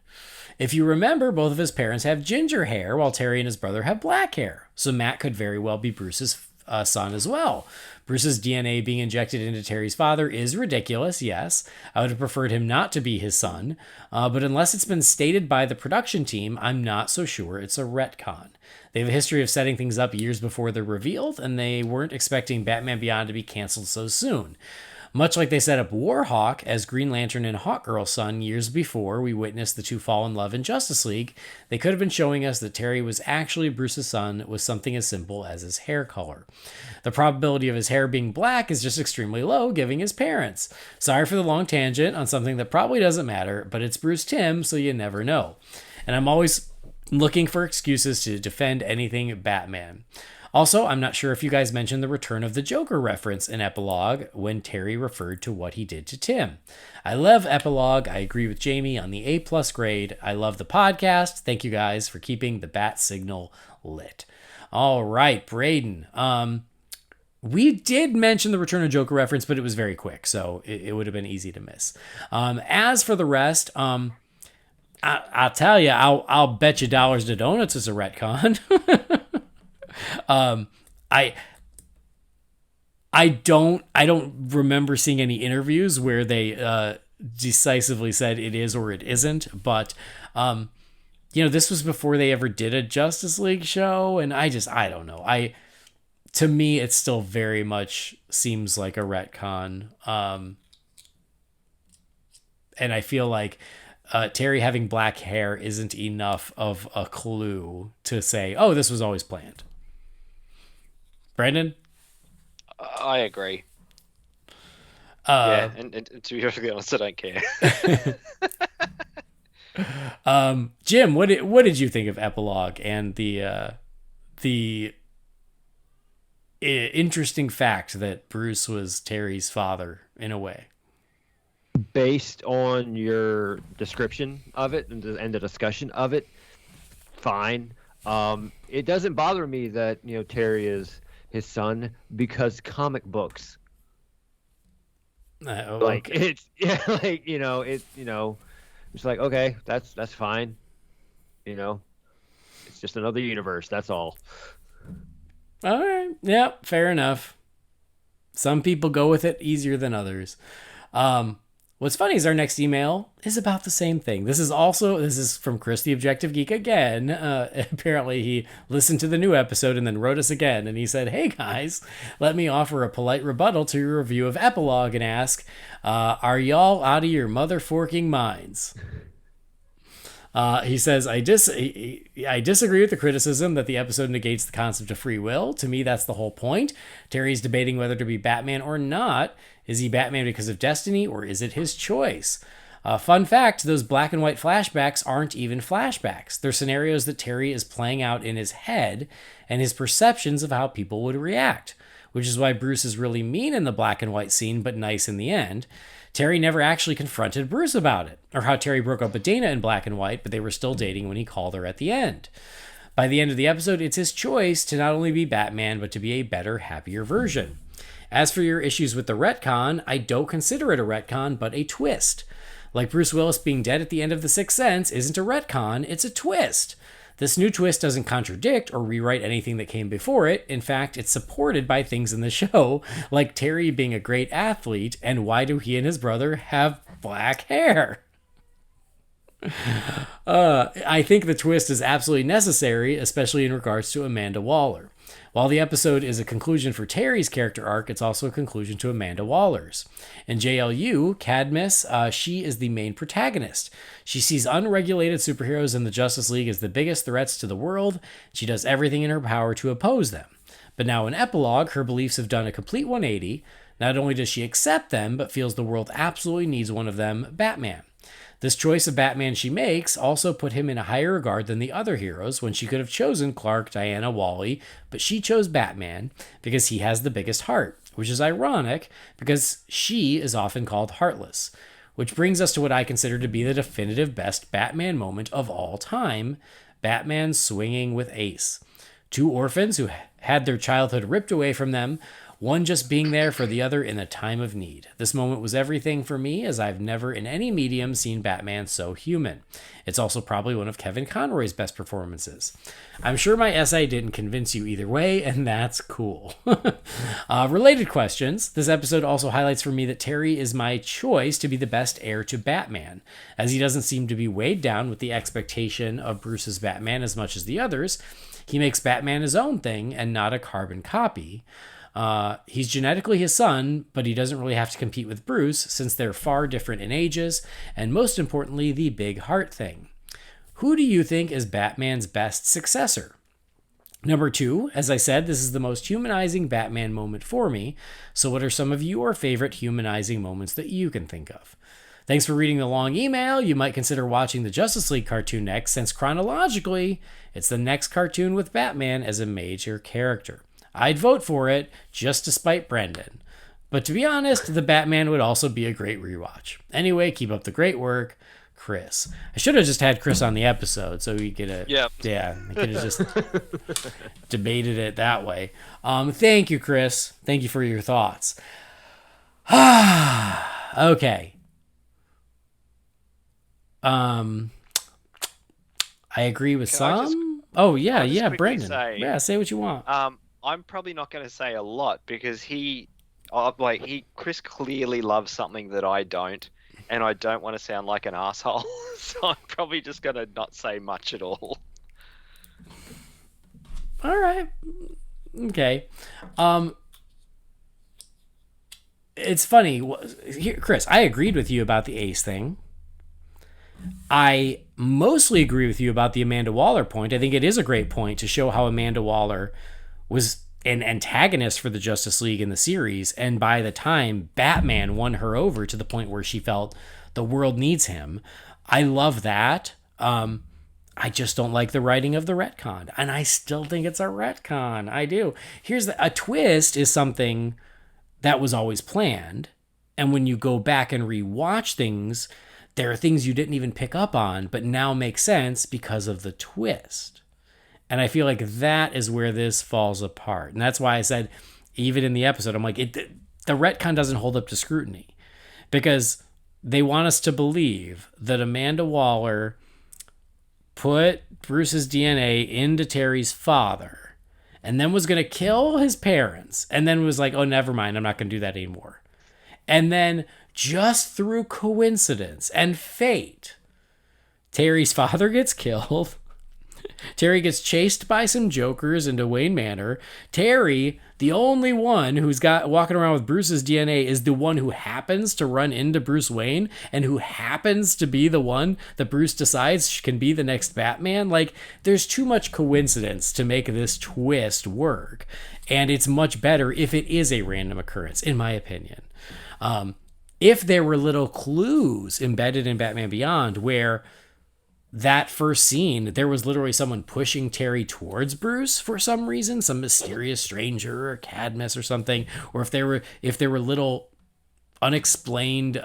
If you remember, both of his parents have ginger hair, while Terry and his brother have black hair. So Matt could very well be Bruce's son as well. Bruce's DNA being injected into Terry's father is ridiculous, yes. I would have preferred him not to be his son. But unless it's been stated by the production team, I'm not so sure it's a retcon. They have a history of setting things up years before they're revealed, and they weren't expecting Batman Beyond to be canceled so soon. Much like they set up Warhawk as Green Lantern and Hawkgirl's son years before we witnessed the two fall in love in Justice League, they could have been showing us that Terry was actually Bruce's son with something as simple as his hair color. The probability of his hair being black is just extremely low, given his parents. Sorry for the long tangent on something that probably doesn't matter, but it's Bruce Timm, so you never know. And I'm always looking for excuses to defend anything Batman. Also, I'm not sure if you guys mentioned the Return of the Joker reference in Epilogue when Terry referred to what he did to Tim. I love Epilogue. I agree with Jamie on the A+ grade. I love the podcast. Thank you guys for keeping the bat signal lit. All right, Braden. We did mention the Return of Joker reference, but it was very quick, so it would have been easy to miss. As for the rest, I'll tell you, I'll bet you dollars to donuts it's a retcon. I don't remember seeing any interviews where they decisively said it is or it isn't, but this was before they ever did a Justice League show, and I don't know. To me, it still very much seems like a retcon, and I feel like Terry having black hair isn't enough of a clue to say, oh, this was always planned. Brandon? I agree. And to be perfectly honest, I don't care. Jim, what did you think of Epilogue and the interesting fact that Bruce was Terry's father in a way? Based on your description of it and the discussion of it, fine. It doesn't bother me that Terry is his son because comic books, like okay. It's like, okay, that's fine. It's just another universe. That's all. All right, yeah, fair enough. Some people go with it easier than others. What's funny is our next email is about the same thing. This is from Chris the Objective Geek again. Apparently he listened to the new episode and then wrote us again. And he said, hey guys, let me offer a polite rebuttal to your review of Epilogue and ask, are y'all out of your motherforking minds? He says, I disagree with the criticism that the episode negates the concept of free will. To me, that's the whole point. Terry's debating whether to be Batman or not. Is he Batman because of destiny, or is it his choice? Fun fact, those black and white flashbacks aren't even flashbacks. They're scenarios that Terry is playing out in his head and his perceptions of how people would react, which is why Bruce is really mean in the black and white scene, but nice in the end. Terry never actually confronted Bruce about it, or how Terry broke up with Dana in black and white, but they were still dating when he called her at the end. By the end of the episode, it's his choice to not only be Batman, but to be a better, happier version. As for your issues with the retcon, I don't consider it a retcon, but a twist. Like Bruce Willis being dead at the end of The Sixth Sense isn't a retcon, it's a twist. This new twist doesn't contradict or rewrite anything that came before it. In fact, it's supported by things in the show, like Terry being a great athlete, and why do he and his brother have black hair? I think the twist is absolutely necessary, especially in regards to Amanda Waller. While the episode is a conclusion for Terry's character arc, it's also a conclusion to Amanda Waller's. In JLU, Cadmus, she is the main protagonist. She sees unregulated superheroes in the Justice League as the biggest threats to the world. She does everything in her power to oppose them. But now in Epilogue, her beliefs have done a complete 180. Not only does she accept them, but feels the world absolutely needs one of them, Batman. This choice of Batman she makes also put him in a higher regard than the other heroes when she could have chosen Clark, Diana, Wally, but she chose Batman because he has the biggest heart, which is ironic because she is often called heartless. Which brings us to what I consider to be the definitive best Batman moment of all time, Batman swinging with Ace. Two orphans who had their childhood ripped away from them, one just being there for the other in a time of need. This moment was everything for me, as I've never in any medium seen Batman so human. It's also probably one of Kevin Conroy's best performances. I'm sure my essay didn't convince you either way, and that's cool. Related questions. This episode also highlights for me that Terry is my choice to be the best heir to Batman, as he doesn't seem to be weighed down with the expectation of Bruce's Batman as much as the others. He makes Batman his own thing and not a carbon copy. He's genetically his son, but he doesn't really have to compete with Bruce since they're far different in ages, and most importantly, the big heart thing. Who do you think is Batman's best successor? Number 2, as I said, this is the most humanizing Batman moment for me, so what are some of your favorite humanizing moments that you can think of? Thanks for reading the long email. You might consider watching the Justice League cartoon next, since chronologically, it's the next cartoon with Batman as a major character. I'd vote for it, just to spite Brendan. But to be honest, the Batman would also be a great rewatch. Anyway, keep up the great work, Chris. I should have just had Chris on the episode, so we could have, we could have just debated it that way. Thank you, Chris. Thank you for your thoughts. Okay. I agree with some. Brendan. Say what you want. I'm probably not going to say a lot because Chris clearly loves something that I don't, and I don't want to sound like an asshole, so I'm probably just going to not say much at all. All right. Okay. It's funny. Here, Chris, I agreed with you about the Ace thing. I mostly agree with you about the Amanda Waller point. I think it is a great point to show how Amanda Waller was an antagonist for the Justice League in the series, and by the time Batman won her over to the point where she felt the world needs him. I love that. I just don't like the writing of the retcon, and I still think it's a retcon. I do. A twist is something that was always planned, and when you go back and rewatch things, there are things you didn't even pick up on, but now make sense because of the twist. And I feel like that is where this falls apart. And that's why I said, even in the episode, I'm like, the retcon doesn't hold up to scrutiny. Because they want us to believe that Amanda Waller put Bruce's DNA into Terry's father and then was going to kill his parents. And then was like, oh, never mind, I'm not going to do that anymore. And then just through coincidence and fate, Terry's father gets killed. Terry gets chased by some jokers into Wayne Manor. Terry, the only one who's got walking around with Bruce's DNA, is the one who happens to run into Bruce Wayne and who happens to be the one that Bruce decides can be the next Batman. Like, there's too much coincidence to make this twist work. And it's much better if it is a random occurrence, in my opinion. if there were little clues embedded in Batman Beyond where that first scene, there was literally someone pushing Terry towards Bruce for some reason, some mysterious stranger or Cadmus or something, or if there were little unexplained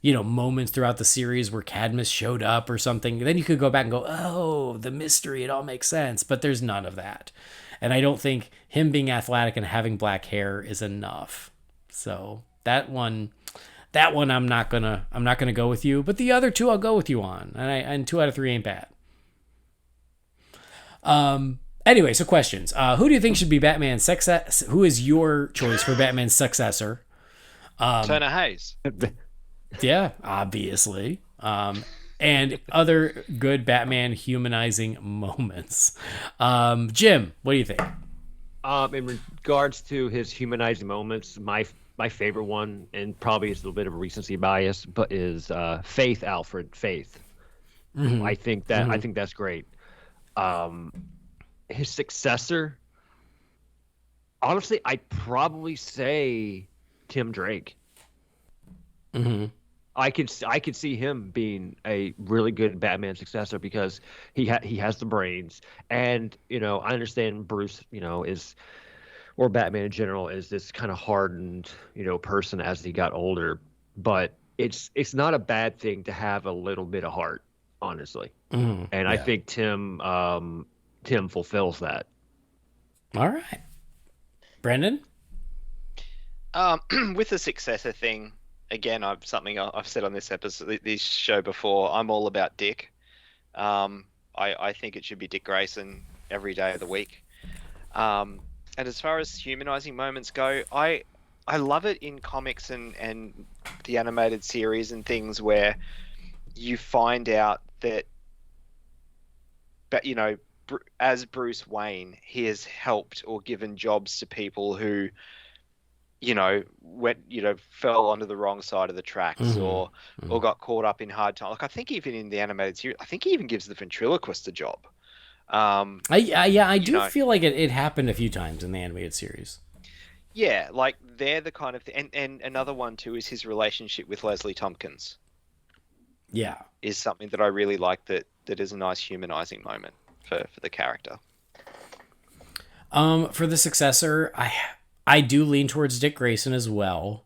moments throughout the series where Cadmus showed up or something, then you could go back and go, oh, the mystery, it all makes sense. But there's none of that. And I don't think him being athletic and having black hair is enough. So that one I'm not gonna go with you, but the other two I'll go with you on, and 2 out of 3 ain't bad. Anyway, so questions. Who do you think should be Batman's success? Who is your choice for Batman's successor? Turner Hayes. Yeah, obviously. And other good Batman humanizing moments. Jim, what do you think? In regards to his humanizing moments, my favorite one, and probably it's a little bit of a recency bias, but is Faith, Alfred, Faith. Mm-hmm. I think that's great. His successor, honestly, I'd probably say Tim Drake. Mm-hmm. I could see him being a really good Batman successor because he has the brains, and I understand Bruce or Batman in general is this kind of hardened person as he got older, but it's not a bad thing to have a little bit of heart, honestly. Mm-hmm. And I think Tim fulfills that. All right, Brendan. With the successor thing, again, I've said on this show before. I'm all about Dick. I think it should be Dick Grayson every day of the week. And as far as humanizing moments go, I love it in comics and the animated series and things where you find out that, as Bruce Wayne, he has helped or given jobs to people who fell onto the wrong side of the tracks, mm-hmm. or got caught up in hard times. Like I think even in the animated series, I think he even gives the ventriloquist a job. I do feel like it happened a few times in the animated series. Yeah, like they're the kind of and another one too is his relationship with Leslie Tompkins. Yeah, is something that I really like. That is a nice humanizing moment for the character. For the successor, I do lean towards Dick Grayson as well.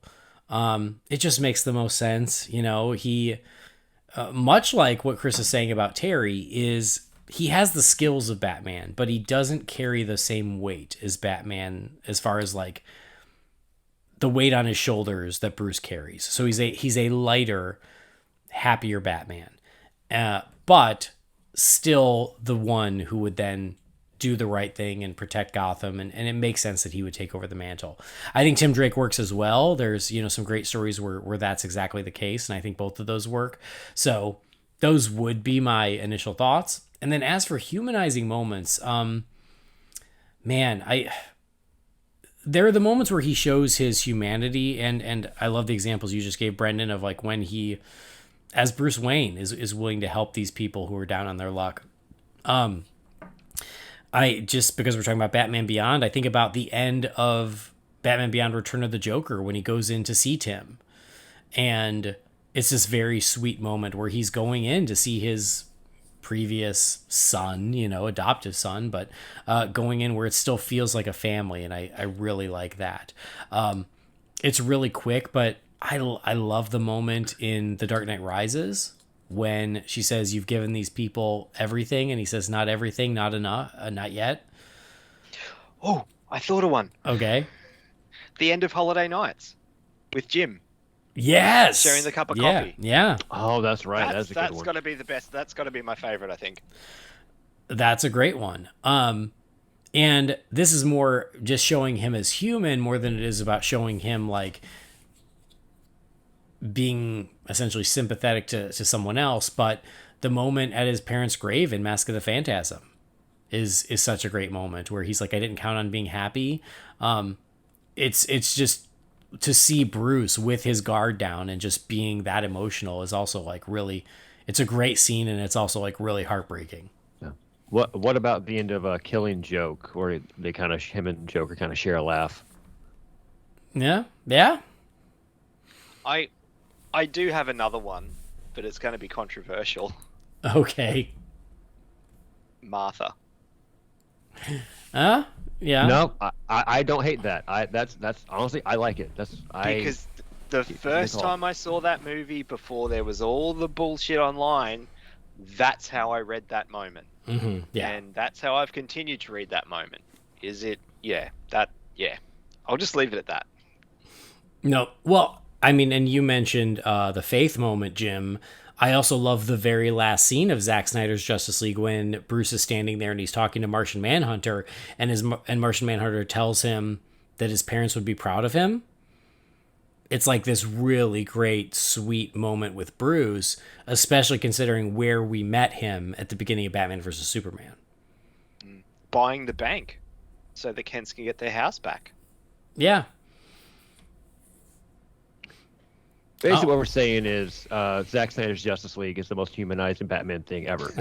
It just makes the most sense. He, much like what Chris is saying about Terry, he has the skills of Batman, but he doesn't carry the same weight as Batman as far as like the weight on his shoulders that Bruce carries. So he's a lighter, happier Batman, but still the one who would then do the right thing and protect Gotham, and it makes sense that he would take over the mantle. I think Tim Drake works as well. There's some great stories where that's exactly the case, and I think both of those work. So those would be my initial thoughts. And then as for humanizing moments, there are the moments where he shows his humanity, and I love the examples you just gave, Brendan, of like when he, as Bruce Wayne, is willing to help these people who are down on their luck. Just because we're talking about Batman Beyond, I think about the end of Batman Beyond Return of the Joker when he goes in to see Tim. And it's this very sweet moment where he's going in to see his previous son, adoptive son, but going in where it still feels like a family. And I really like that. It's really quick, but I love the moment in The Dark Knight Rises when she says, "You've given these people everything," and he says, "Not everything, not enough, not yet." Oh, I thought of one. Okay. The end of Holiday Nights with Jim. Yes. Sharing the cup of coffee. Yeah. Oh, that's right. That's a good one. That's got to be the best. That's got to be my favorite, I think. That's a great one. And this is more just showing him as human more than it is about showing him like being essentially sympathetic to someone else. But the moment at his parents' grave in Mask of the Phantasm is such a great moment where he's like, I didn't count on being happy. It's just to see Bruce with his guard down and just being that emotional is also like really, it's a great scene, and it's also like really heartbreaking. Yeah. What about the end of Killing Joke, where they kind of, him and Joker kind of share a laugh? Yeah. I do have another one, but it's going to be controversial. Okay. Martha. Yeah. No, I don't hate that. That's honestly, I like it. Because the first time I saw that movie, before there was all the bullshit online, that's how I read that moment. Mm-hmm. Yeah. And that's how I've continued to read that moment. Is it? Yeah. That. Yeah. I'll just leave it at that. No. Well, I mean, and you mentioned the faith moment, Jim. I also love the very last scene of Zack Snyder's Justice League when Bruce is standing there and he's talking to Martian Manhunter, and Martian Manhunter tells him that his parents would be proud of him. It's like this really great, sweet moment with Bruce, especially considering where we met him at the beginning of Batman vs. Superman. Buying the bank so the Kents can get their house back. Yeah. Basically, what we're saying is Zack Snyder's Justice League is the most humanizing Batman thing ever.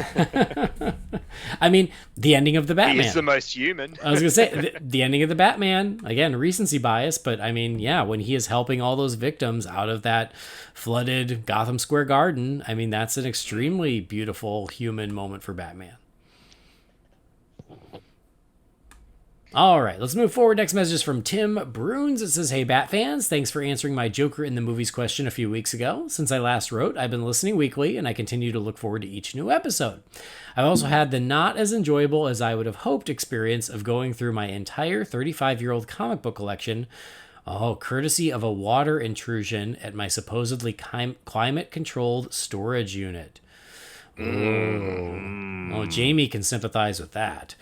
I mean, the ending of the Batman. He's the most human. I was going to say, the ending of the Batman, again, recency bias, but I mean, yeah, when he is helping all those victims out of that flooded Gotham Square Garden, I mean, that's an extremely beautiful human moment for Batman. All right, let's move forward. Next message is from Tim Bruns. It says, "Hey, Bat fans, thanks for answering my Joker in the Movies question a few weeks ago. Since I last wrote, I've been listening weekly, and I continue to look forward to each new episode. I've also had the not as enjoyable as I would have hoped experience of going through my entire 35-year-old comic book collection, courtesy of a water intrusion at my supposedly climate-controlled storage unit." Oh, Jamie can sympathize with that.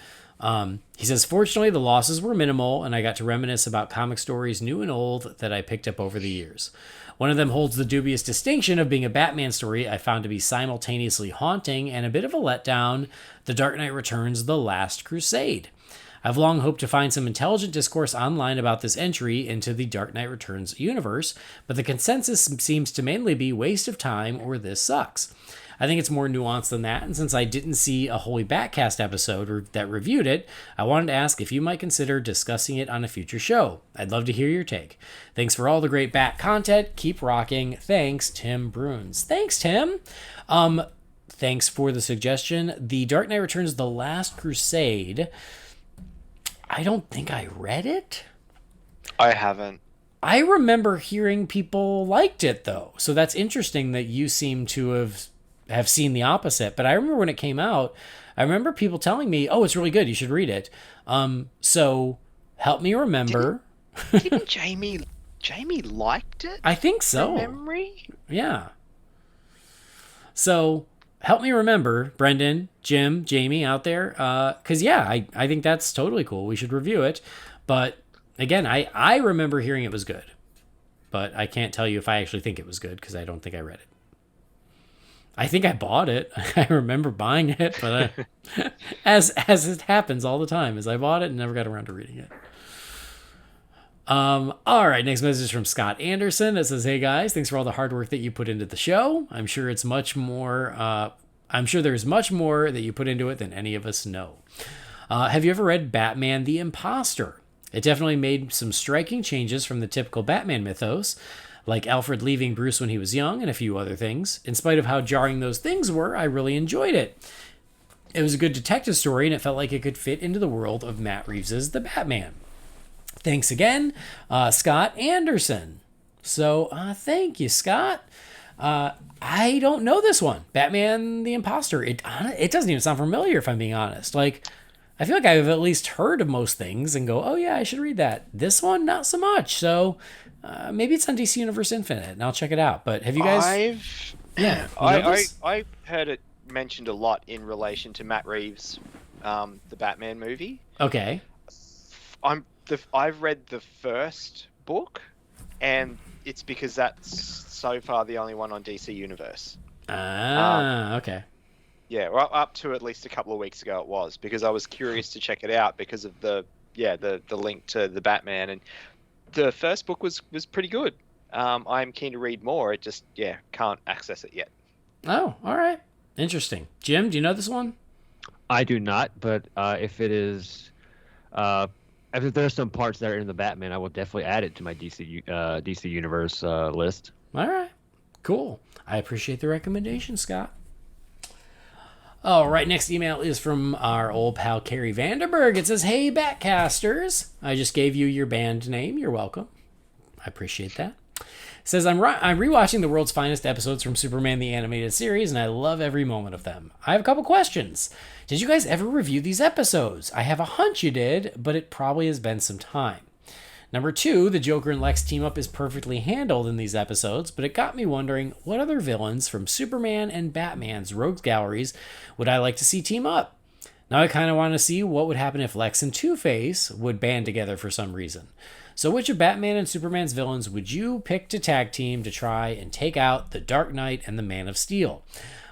He says, "Fortunately, the losses were minimal, and I got to reminisce about comic stories new and old that I picked up over the years. One of them holds the dubious distinction of being a Batman story I found to be simultaneously haunting and a bit of a letdown, The Dark Knight Returns: The Last Crusade. I've long hoped to find some intelligent discourse online about this entry into the Dark Knight Returns universe, but the consensus seems to mainly be waste of time or this sucks. I think it's more nuanced than that, and since I didn't see a Holy BatCast episode that reviewed it, I wanted to ask if you might consider discussing it on a future show. I'd love to hear your take. Thanks for all the great Bat content. Keep rocking. Thanks, Tim Bruns." Thanks, Tim. Thanks for the suggestion. The Dark Knight Returns: The Last Crusade. I don't think I read it. I haven't. I remember hearing people liked it, though. So that's interesting that you seem to have seen the opposite. But I remember when it came out, I remember people telling me, "Oh, it's really good. You should read it." So help me remember. Didn't Jamie liked it? I think so. From memory? Yeah. So help me remember, Brendan, Jim, Jamie out there. Because, yeah, I think that's totally cool. We should review it. But, again, I remember hearing it was good. But I can't tell you if I actually think it was good because I don't think I read it. I think I bought it. I remember buying it, but as it happens all the time, is I bought it and never got around to reading it. All right, next message is from Scott Anderson. It says, "Hey guys, thanks for all the hard work that you put into the show. I'm sure there's much more that you put into it than any of us know. Have you ever read Batman the Imposter? It definitely made some striking changes from the typical Batman mythos, like Alfred leaving Bruce when he was young and a few other things. In spite of how jarring those things were, I really enjoyed it. It was a good detective story, and it felt like it could fit into the world of Matt Reeves' The Batman. Thanks again, Scott Anderson." So, thank you, Scott. I don't know this one, Batman the Imposter. It doesn't even sound familiar, if I'm being honest. Like, I feel like I've at least heard of most things and go, "Oh yeah, I should read that." This one, not so much. So maybe it's on DC Universe Infinite, and I'll check it out. But have you guys? I heard it mentioned a lot in relation to Matt Reeves, the Batman movie. Okay. I've read the first book, and it's because that's so far the only one on DC Universe. Okay. Yeah, well, up to at least a couple of weeks ago it was, because I was curious to check it out because of the link to the Batman, and the first book was pretty good. I'm keen to read more. It just can't access it yet. Oh, all right. Interesting. Jim, do you know this one? I do not, but if it is, if there's some parts that are in the Batman, I will definitely add it to my DC Universe list. All right. Cool. I appreciate the recommendation, Scott. All right, next email is from our old pal Carrie Vanderberg. It says, "Hey, Batcasters. I just gave you your band name. You're welcome. I appreciate that. It says, I'm rewatching the world's finest episodes from Superman the Animated Series, and I love every moment of them. I have a couple questions. Did you guys ever review these episodes? I have a hunch you did, but it probably has been some time. Number 2, the Joker and Lex team up is perfectly handled in these episodes, but it got me wondering what other villains from Superman and Batman's rogues galleries would I like to see team up? Now I kind of want to see what would happen if Lex and Two-Face would band together for some reason. So which of Batman and Superman's villains would you pick to tag team to try and take out the Dark Knight and the Man of Steel?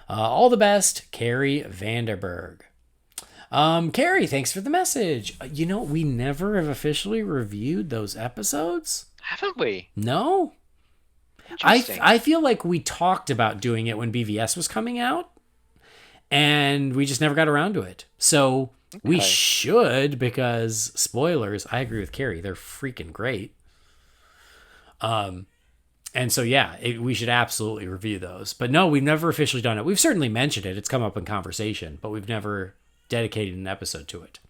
All the best, Carrie Vanderberg." Carrie, thanks for the message. We never have officially reviewed those episodes. Haven't we? No. Interesting. I feel like we talked about doing it when BVS was coming out, and we just never got around to it. So we should, because spoilers, I agree with Carrie, they're freaking great. And so, yeah, we should absolutely review those. But no, we've never officially done it. We've certainly mentioned it. It's come up in conversation, but we've never dedicated an episode to it.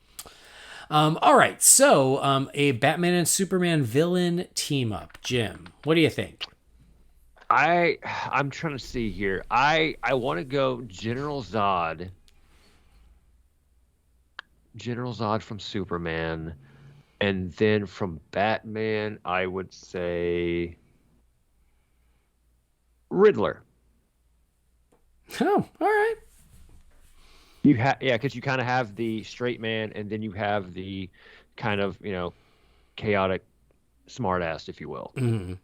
All right, so a Batman and Superman villain team up. Jim, what do you think? I'm trying to see here. I want to go General Zod. General Zod from Superman. And then from Batman, I would say Riddler. Oh, all right. Because you kind of have the straight man, and then you have the kind of, chaotic smartass, if you will. Mm-hmm.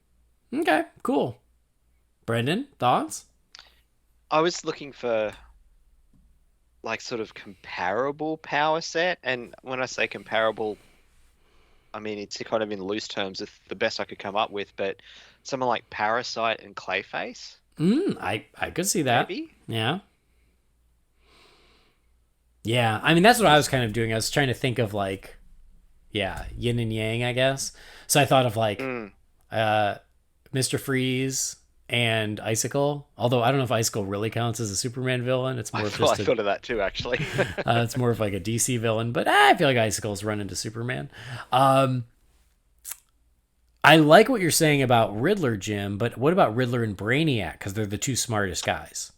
Okay, cool. Brendan, thoughts? I was looking for sort of comparable power set, and when I say comparable, I mean it's kind of in loose terms. It's the best I could come up with, but someone like Parasite and Clayface. I could see that. Maybe? Yeah. Yeah, I mean, that's what I was kind of doing. I was trying to think of yin and yang, I guess. So I thought of Mr. Freeze and Icicle. Although I don't know if Icicle really counts as a Superman villain. It's more I thought of that too, actually. It's more of like a DC villain, but I feel like Icicle's run into Superman. I like what you're saying about Riddler, Jim, but what about Riddler and Brainiac? Because they're the two smartest guys.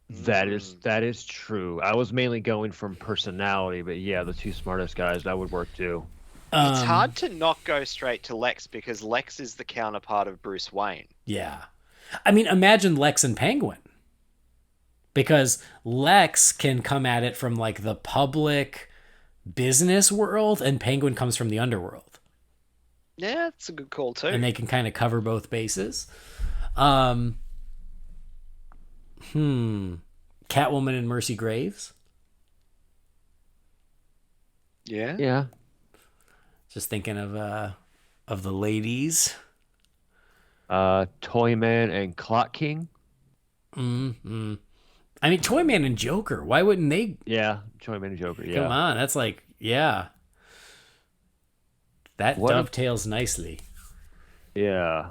That is true. I was mainly going from personality, but yeah, the two smartest guys, that would work too. It's hard to not go straight to Lex because Lex is the counterpart of Bruce Wayne. Yeah. I mean, imagine Lex and Penguin. Because Lex can come at it from the public business world, and Penguin comes from the underworld. Yeah, that's a good call too. And they can kind of cover both bases. Catwoman and Mercy Graves. Yeah. Yeah. Just thinking of the ladies. Toyman and Clock King. Mm-hmm. I mean, Toyman and Joker. Why wouldn't they? Yeah, Toyman and Joker. Yeah. Come on, that's that dovetails nicely. Yeah.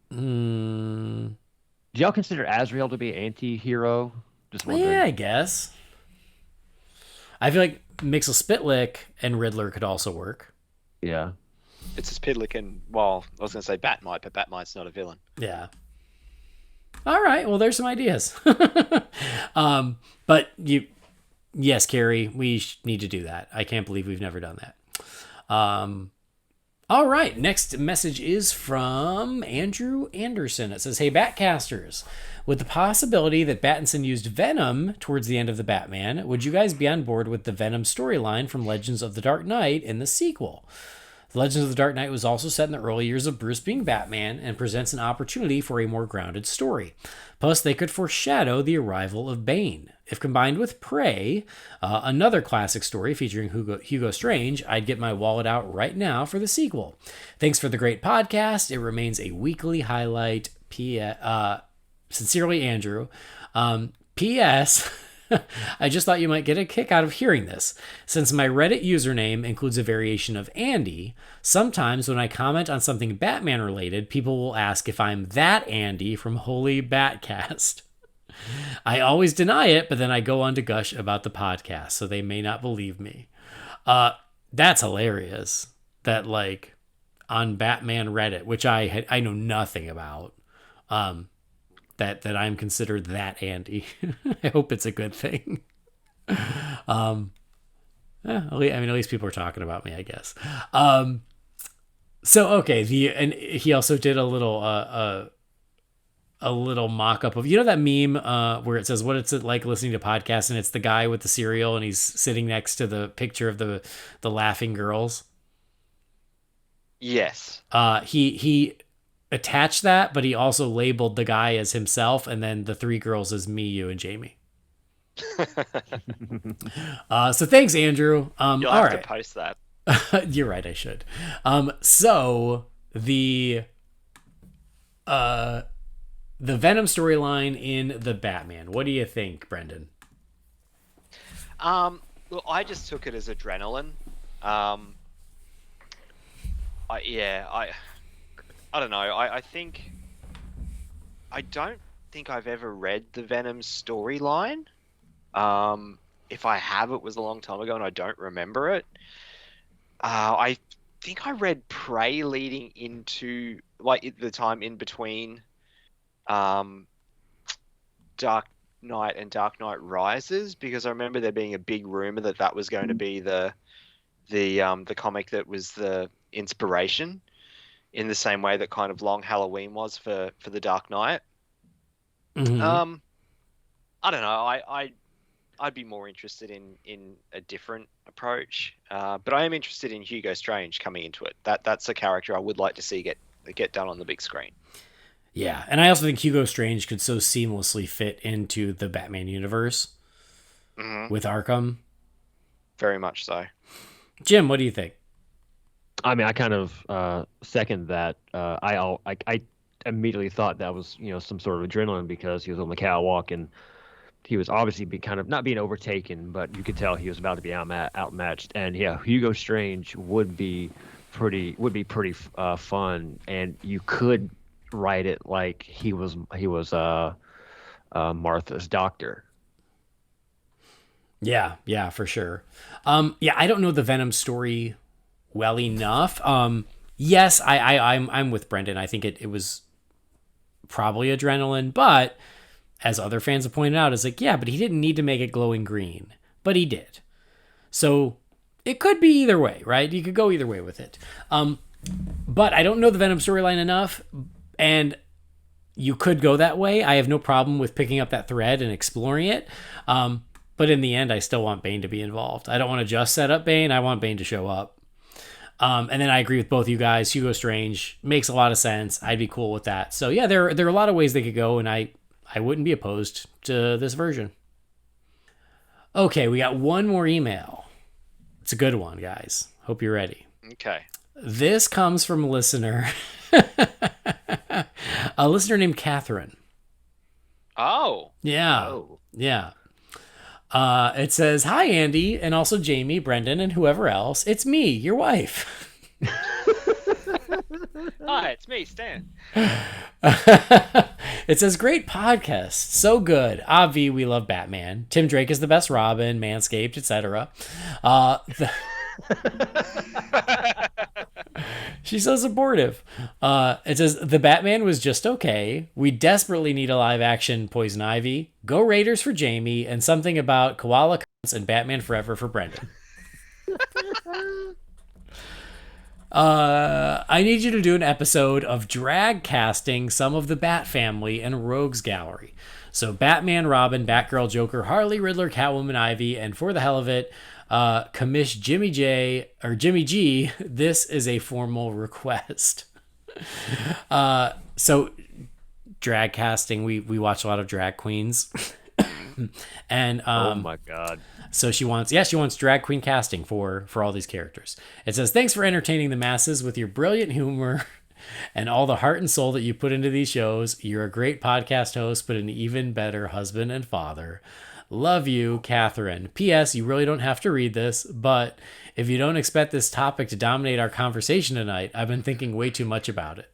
Mm. Do y'all consider Azrael to be an anti-hero? Just wondering. Yeah, I guess. I feel like Mixel Spitlick and Riddler could also work. Yeah. It's a Spitlick and, I was going to say Batmite, but Batmite's not a villain. Yeah. All right, well, there's some ideas. But yes, Carrie, we need to do that. I can't believe we've never done that. All right, next message is from Andrew Anderson. It says, "Hey, Batcasters, with the possibility that Battinson used Venom towards the end of the Batman, would you guys be on board with the Venom storyline from Legends of the Dark Knight in the sequel? The Legends of the Dark Knight was also set in the early years of Bruce being Batman and presents an opportunity for a more grounded story. Plus, they could foreshadow the arrival of Bane. If combined with Prey, another classic story featuring Hugo Strange, I'd get my wallet out right now for the sequel. Thanks for the great podcast. It remains a weekly highlight. Sincerely, Andrew. P.S. I just thought you might get a kick out of hearing this. Since my Reddit username includes a variation of Andy, sometimes when I comment on something Batman related, people will ask if I'm that Andy from Holy BatCast. I always deny it, but then I go on to gush about the podcast, so they may not believe me. That's hilarious. That, like, on Batman Reddit, which I know nothing about, that I'm considered that Andy. I hope it's a good thing. At least people are talking about me, I guess. So okay, and he also did a little mock-up of, you know, that meme where it says what it's like listening to podcasts, and it's the guy with the cereal and he's sitting next to the picture of the laughing girls. Yes. He attached that, but he also labeled the guy as himself, and then the three girls as me, you, and Jamie. So thanks, Andrew. You'll have to post that. You're right, I should. So the Venom storyline in the Batman. What do you think, Brendan? Well, I just took it as adrenaline. I don't know. I think I don't think I've ever read the Venom storyline. If I have, it was a long time ago and I don't remember it. I think I read Prey leading into, like, the time in between Dark Knight and Dark Knight Rises, because I remember there being a big rumor that was going to be the comic that was the inspiration, in the same way that kind of Long Halloween was for the Dark Knight. Mm-hmm. I don't know. I'd be more interested in a different approach, but I am interested in Hugo Strange coming into it. That's a character I would like to see get done on the big screen. Yeah, and I also think Hugo Strange could so seamlessly fit into the Batman universe with Arkham. Very much so. Jim, what do you think? I mean, I kind of second that. I immediately thought that was, you know, some sort of adrenaline because he was on the catwalk and he was obviously kind of not being overtaken, but you could tell he was about to be outmatched. And yeah, Hugo Strange would be pretty fun, and you could write it like he was Martha's doctor. Yeah, for sure. I don't know the Venom story well enough. Yes, I'm with Brendan. I think it was probably adrenaline, but as other fans have pointed out, it's like, yeah, but he didn't need to make it glowing green, but he did. So it could be either way, right? You could go either way with it. But I don't know the Venom storyline enough, and you could go that way. I have no problem with picking up that thread and exploring it. But in the end, I still want Bane to be involved. I don't want to just set up Bane. I want Bane to show up. And then I agree with both you guys. Hugo Strange makes a lot of sense. I'd be cool with that. So yeah, there are a lot of ways they could go, and I wouldn't be opposed to this version. Okay, we got one more email. It's a good one, guys. Hope you're ready. Okay. This comes from a listener. A listener named Catherine. Oh. Yeah. Oh. Yeah. It says, "Hi, Andy, and also Jamie, Brendan, and whoever else. It's me, your wife." Hi, it's me, Stan. It says, "Great podcast. So good. Obvi, we love Batman. Tim Drake is the best Robin, Manscaped, etc. She's so supportive. It says, the Batman was just okay. We desperately need a live action Poison Ivy. Go Raiders for Jamie, and something about Koala Cunts and Batman Forever for Brendan. I need you to do an episode of drag casting some of the Bat family and Rogues Gallery. So Batman, Robin, Batgirl, Joker, Harley, Riddler, Catwoman, Ivy, and for the hell of it, commish Jimmy G, this is a formal request." So drag casting, we watch a lot of drag queens. And oh my god. So she wants drag queen casting for all these characters. It says, "Thanks for entertaining the masses with your brilliant humor and all the heart and soul that you put into these shows. You're a great podcast host, but an even better husband and father. Love you, Catherine. P.S. You really don't have to read this, but if you don't expect this topic to dominate our conversation tonight, I've been thinking way too much about it.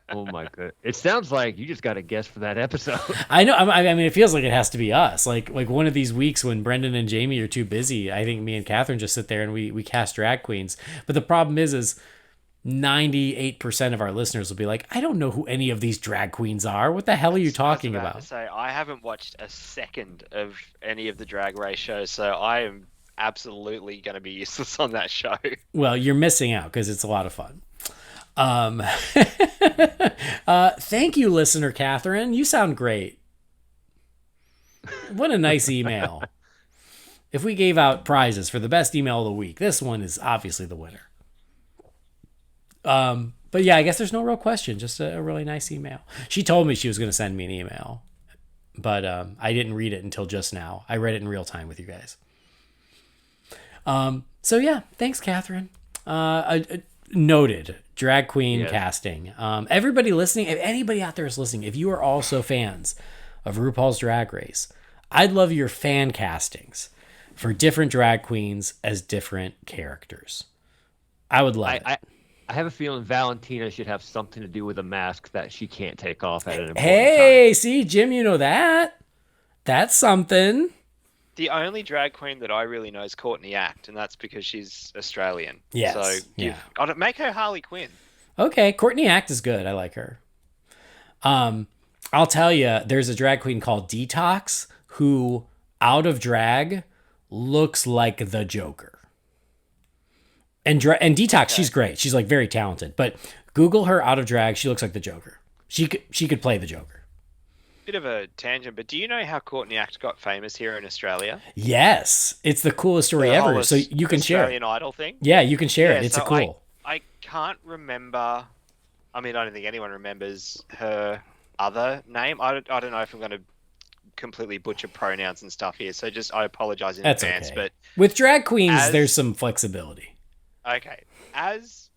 Oh my god! It sounds like you just got a guest for that episode. I know. I mean, it feels like it has to be us. Like one of these weeks when Brendan and Jamie are too busy, I think me and Catherine just sit there and we cast drag queens. But the problem is 98% of our listeners will be like, I don't know who any of these drag queens are. What the hell are you talking I was about? to say, I haven't watched a second of any of the Drag Race shows, so I am absolutely going to be useless on that show. Well, you're missing out because it's a lot of fun. Thank you, listener Catherine. You sound great. What a nice email. If we gave out prizes for the best email of the week, this one is obviously the winner. But yeah, I guess there's no real question. Just a really nice email. She told me she was going to send me an email, but I didn't read it until just now. I read it in real time with you guys. So yeah, thanks, Catherine. Noted drag queen casting. Everybody listening, if anybody out there is listening, if you are also fans of RuPaul's Drag Race, I'd love your fan castings for different drag queens as different characters. I would love it. I have a feeling Valentina should have something to do with a mask that she can't take off at an important Hey, time. see, Jim, you know that? That's something. The only drag queen that I really know is Courtney Act, and that's because she's Australian. Yes, So yeah. I don't make her Harley Quinn. Okay, Courtney Act is good. I like her. I'll tell you, there's a drag queen called Detox who, out of drag, looks like the Joker. And Detox, she's great. She's like very talented. But Google her out of drag. She looks like the Joker. She could play the Joker. Bit of a tangent, but do you know how Courtney Act got famous here in Australia? Yes, it's the coolest story ever. So you can share it. Australian Idol thing. Yeah, you can share it. It's so cool. I can't remember. I mean, I don't think anyone remembers her other name. I don't know if I'm going to completely butcher pronouns and stuff here. So I apologize in That's advance. okay. But with drag queens, there's some flexibility. Okay, as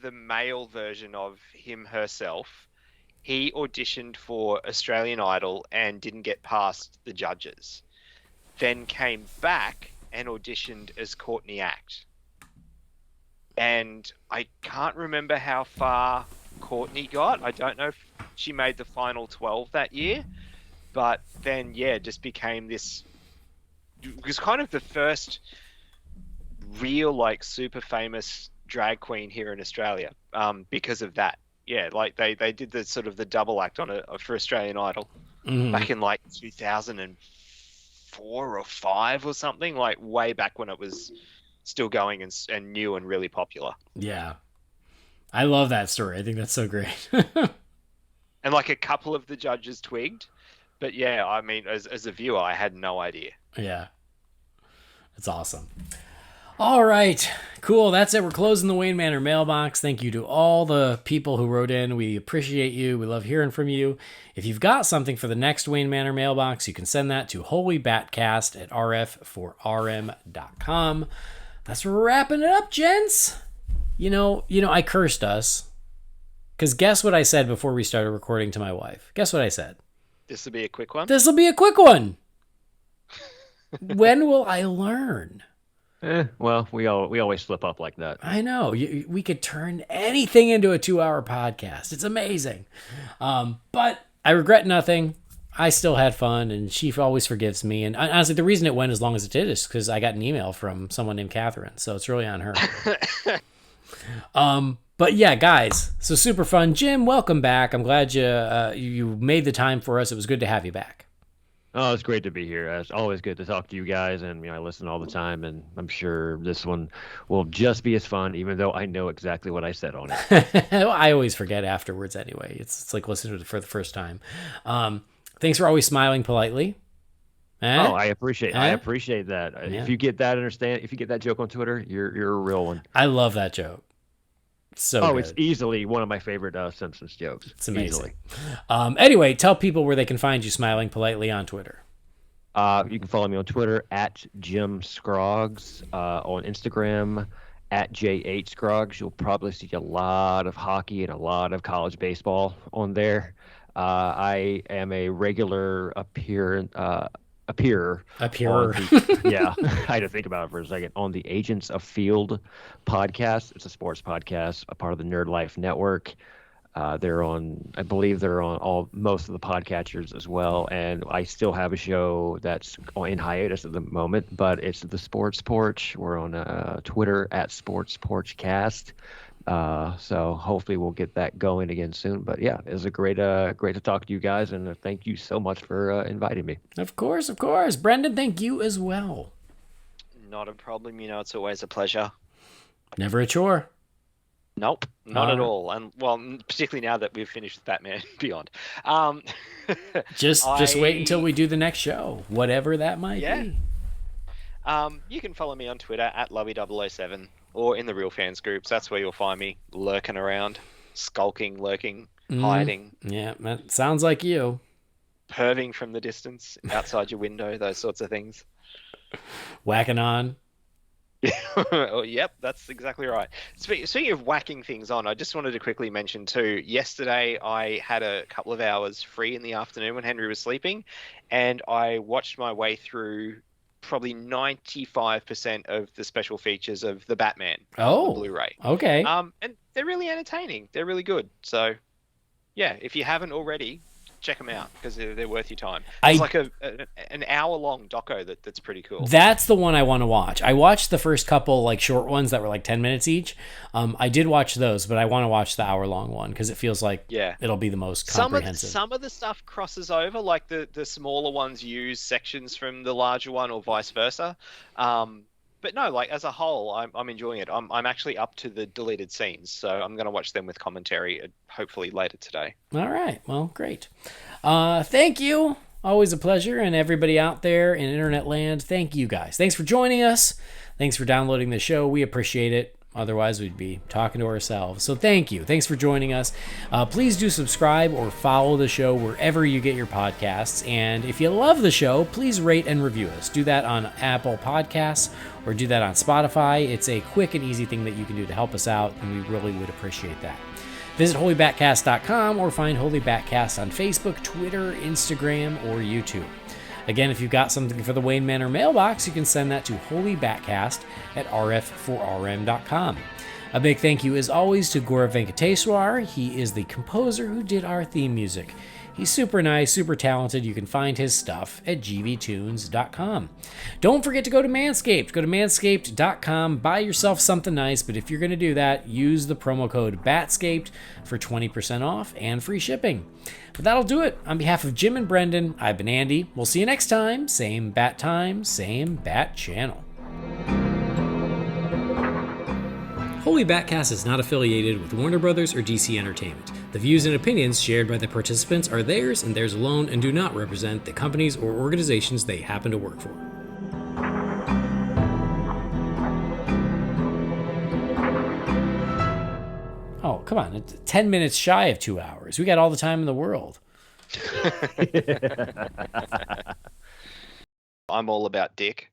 the male version of him herself, he auditioned for Australian Idol and didn't get past the judges. Then came back and auditioned as Courtney Act. And I can't remember how far Courtney got. I don't know if she made the final 12 that year. But then, just became this... It was kind of the first real, super famous drag queen here in Australia because of that. Yeah, they did the sort of the double act for Australian Idol back in 2004 or 5 or something, way back when it was still going and new and really popular. Yeah, I love that story. I think that's so great. And a couple of the judges twigged, but yeah, I mean, as a viewer, I had no idea. Yeah, it's awesome. All right, cool. That's it. We're closing the Wayne Manor mailbox. Thank you to all the people who wrote in. We appreciate you. We love hearing from you. If you've got something for the next Wayne Manor mailbox, you can send that to Holy BatCast at rf4rm.com. That's wrapping it up, gents. You know, I cursed us. Because guess what I said before we started recording to my wife? Guess what I said? This will be a quick one. This will be a quick one. When will I learn? Well, we always slip up like that. I know. We could turn anything into a 2-hour podcast. It's amazing. But I regret nothing. I still had fun, and she always forgives me. And honestly, the reason it went as long as it did is because I got an email from someone named Catherine, so it's really on her. But yeah, guys, so super fun. Jim, welcome back. I'm glad you made the time for us. It was good to have you back. Oh, it's great to be here. It's always good to talk to you guys, and I listen all the time, and I'm sure this one will just be as fun, even though I know exactly what I said on it. I always forget afterwards anyway. It's like listening to it for the first time. Thanks for always smiling politely. Oh, I appreciate that. Yeah. If you get that joke on Twitter, you're a real one. I love that joke. So good. It's easily one of my favorite Simpsons jokes. It's amazing. Easily. Anyway, tell people where they can find you smiling politely on Twitter. You can follow me on Twitter at Jim Scroggs, on Instagram at JH Scroggs. You'll probably see a lot of hockey and a lot of college baseball on there. I am a regular appearance appear. Appear. Yeah, I had to think about it for a second. On the Agents of Field podcast. It's a sports podcast, a part of the Nerd Life Network. I believe they're on most of the podcatchers as well. And I still have a show that's in hiatus at the moment, but it's the Sports Porch. We're on Twitter at Sports Porchcast. So hopefully we'll get that going again soon. But yeah, it was a great to talk to you guys, and thank you so much for inviting me. Of course. Brendan, thank you as well. Not a problem. It's always a pleasure. Never a chore. Nope, not at all. And well, particularly now that we've finished with Batman Beyond. Just wait until we do the next show, whatever that might be. You can follow me on Twitter at Lobby007 or in the Real Fans groups. That's where you'll find me lurking around, skulking, lurking, hiding. Yeah, that sounds like you. Perving from the distance, outside your window, those sorts of things. Whacking on. Oh, yep, that's exactly right. Speaking of whacking things on, I just wanted to quickly mention too, yesterday I had a couple of hours free in the afternoon when Henry was sleeping, and I watched my way through probably 95% of the special features of the Batman on the Blu-ray. Okay. And they're really entertaining. They're really good. So, yeah, if you haven't already, check them out because they're worth your time. It's like an hour-long doco that's pretty cool. That's the one I want to watch. I watched the first couple like short ones that were like 10 minutes each. I did watch those, but I want to watch the hour-long one because it feels like it'll be the most comprehensive. Some of the stuff crosses over, like the smaller ones use sections from the larger one or vice versa. But no, like as a whole, I'm enjoying it. I'm actually up to the deleted scenes, so I'm going to watch them with commentary hopefully later today. All right. Well, great. Thank you. Always a pleasure. And everybody out there in internet land, thank you guys. Thanks for joining us. Thanks for downloading the show. We appreciate it. Otherwise, we'd be talking to ourselves. So thank you. Thanks for joining us. Please do subscribe or follow the show wherever you get your podcasts. And if you love the show, please rate and review us. Do that on Apple Podcasts or do that on Spotify. It's a quick and easy thing that you can do to help us out, and we really would appreciate that. Visit holybatcast.com or find Holy BatCast on Facebook, Twitter, Instagram, or YouTube. Again, if you've got something for the Wayne Manor mailbox, you can send that to holybatcast@rf4rm.com. A big thank you, as always, to Gaurav Venkateswar. He is the composer who did our theme music. He's super nice, super talented. You can find his stuff at gvtunes.com. Don't forget to go to Manscaped. Go to manscaped.com. Buy yourself something nice, but if you're going to do that, use the promo code BATSCAPED for 20% off and free shipping. But that'll do it. On behalf of Jim and Brendan, I've been Andy. We'll see you next time. Same bat time, same bat channel. Holy BatCast is not affiliated with Warner Brothers or DC Entertainment. The views and opinions shared by the participants are theirs and theirs alone and do not represent the companies or organizations they happen to work for. Oh, come on. It's 10 minutes shy of 2 hours. We got all the time in the world. I'm all about dick.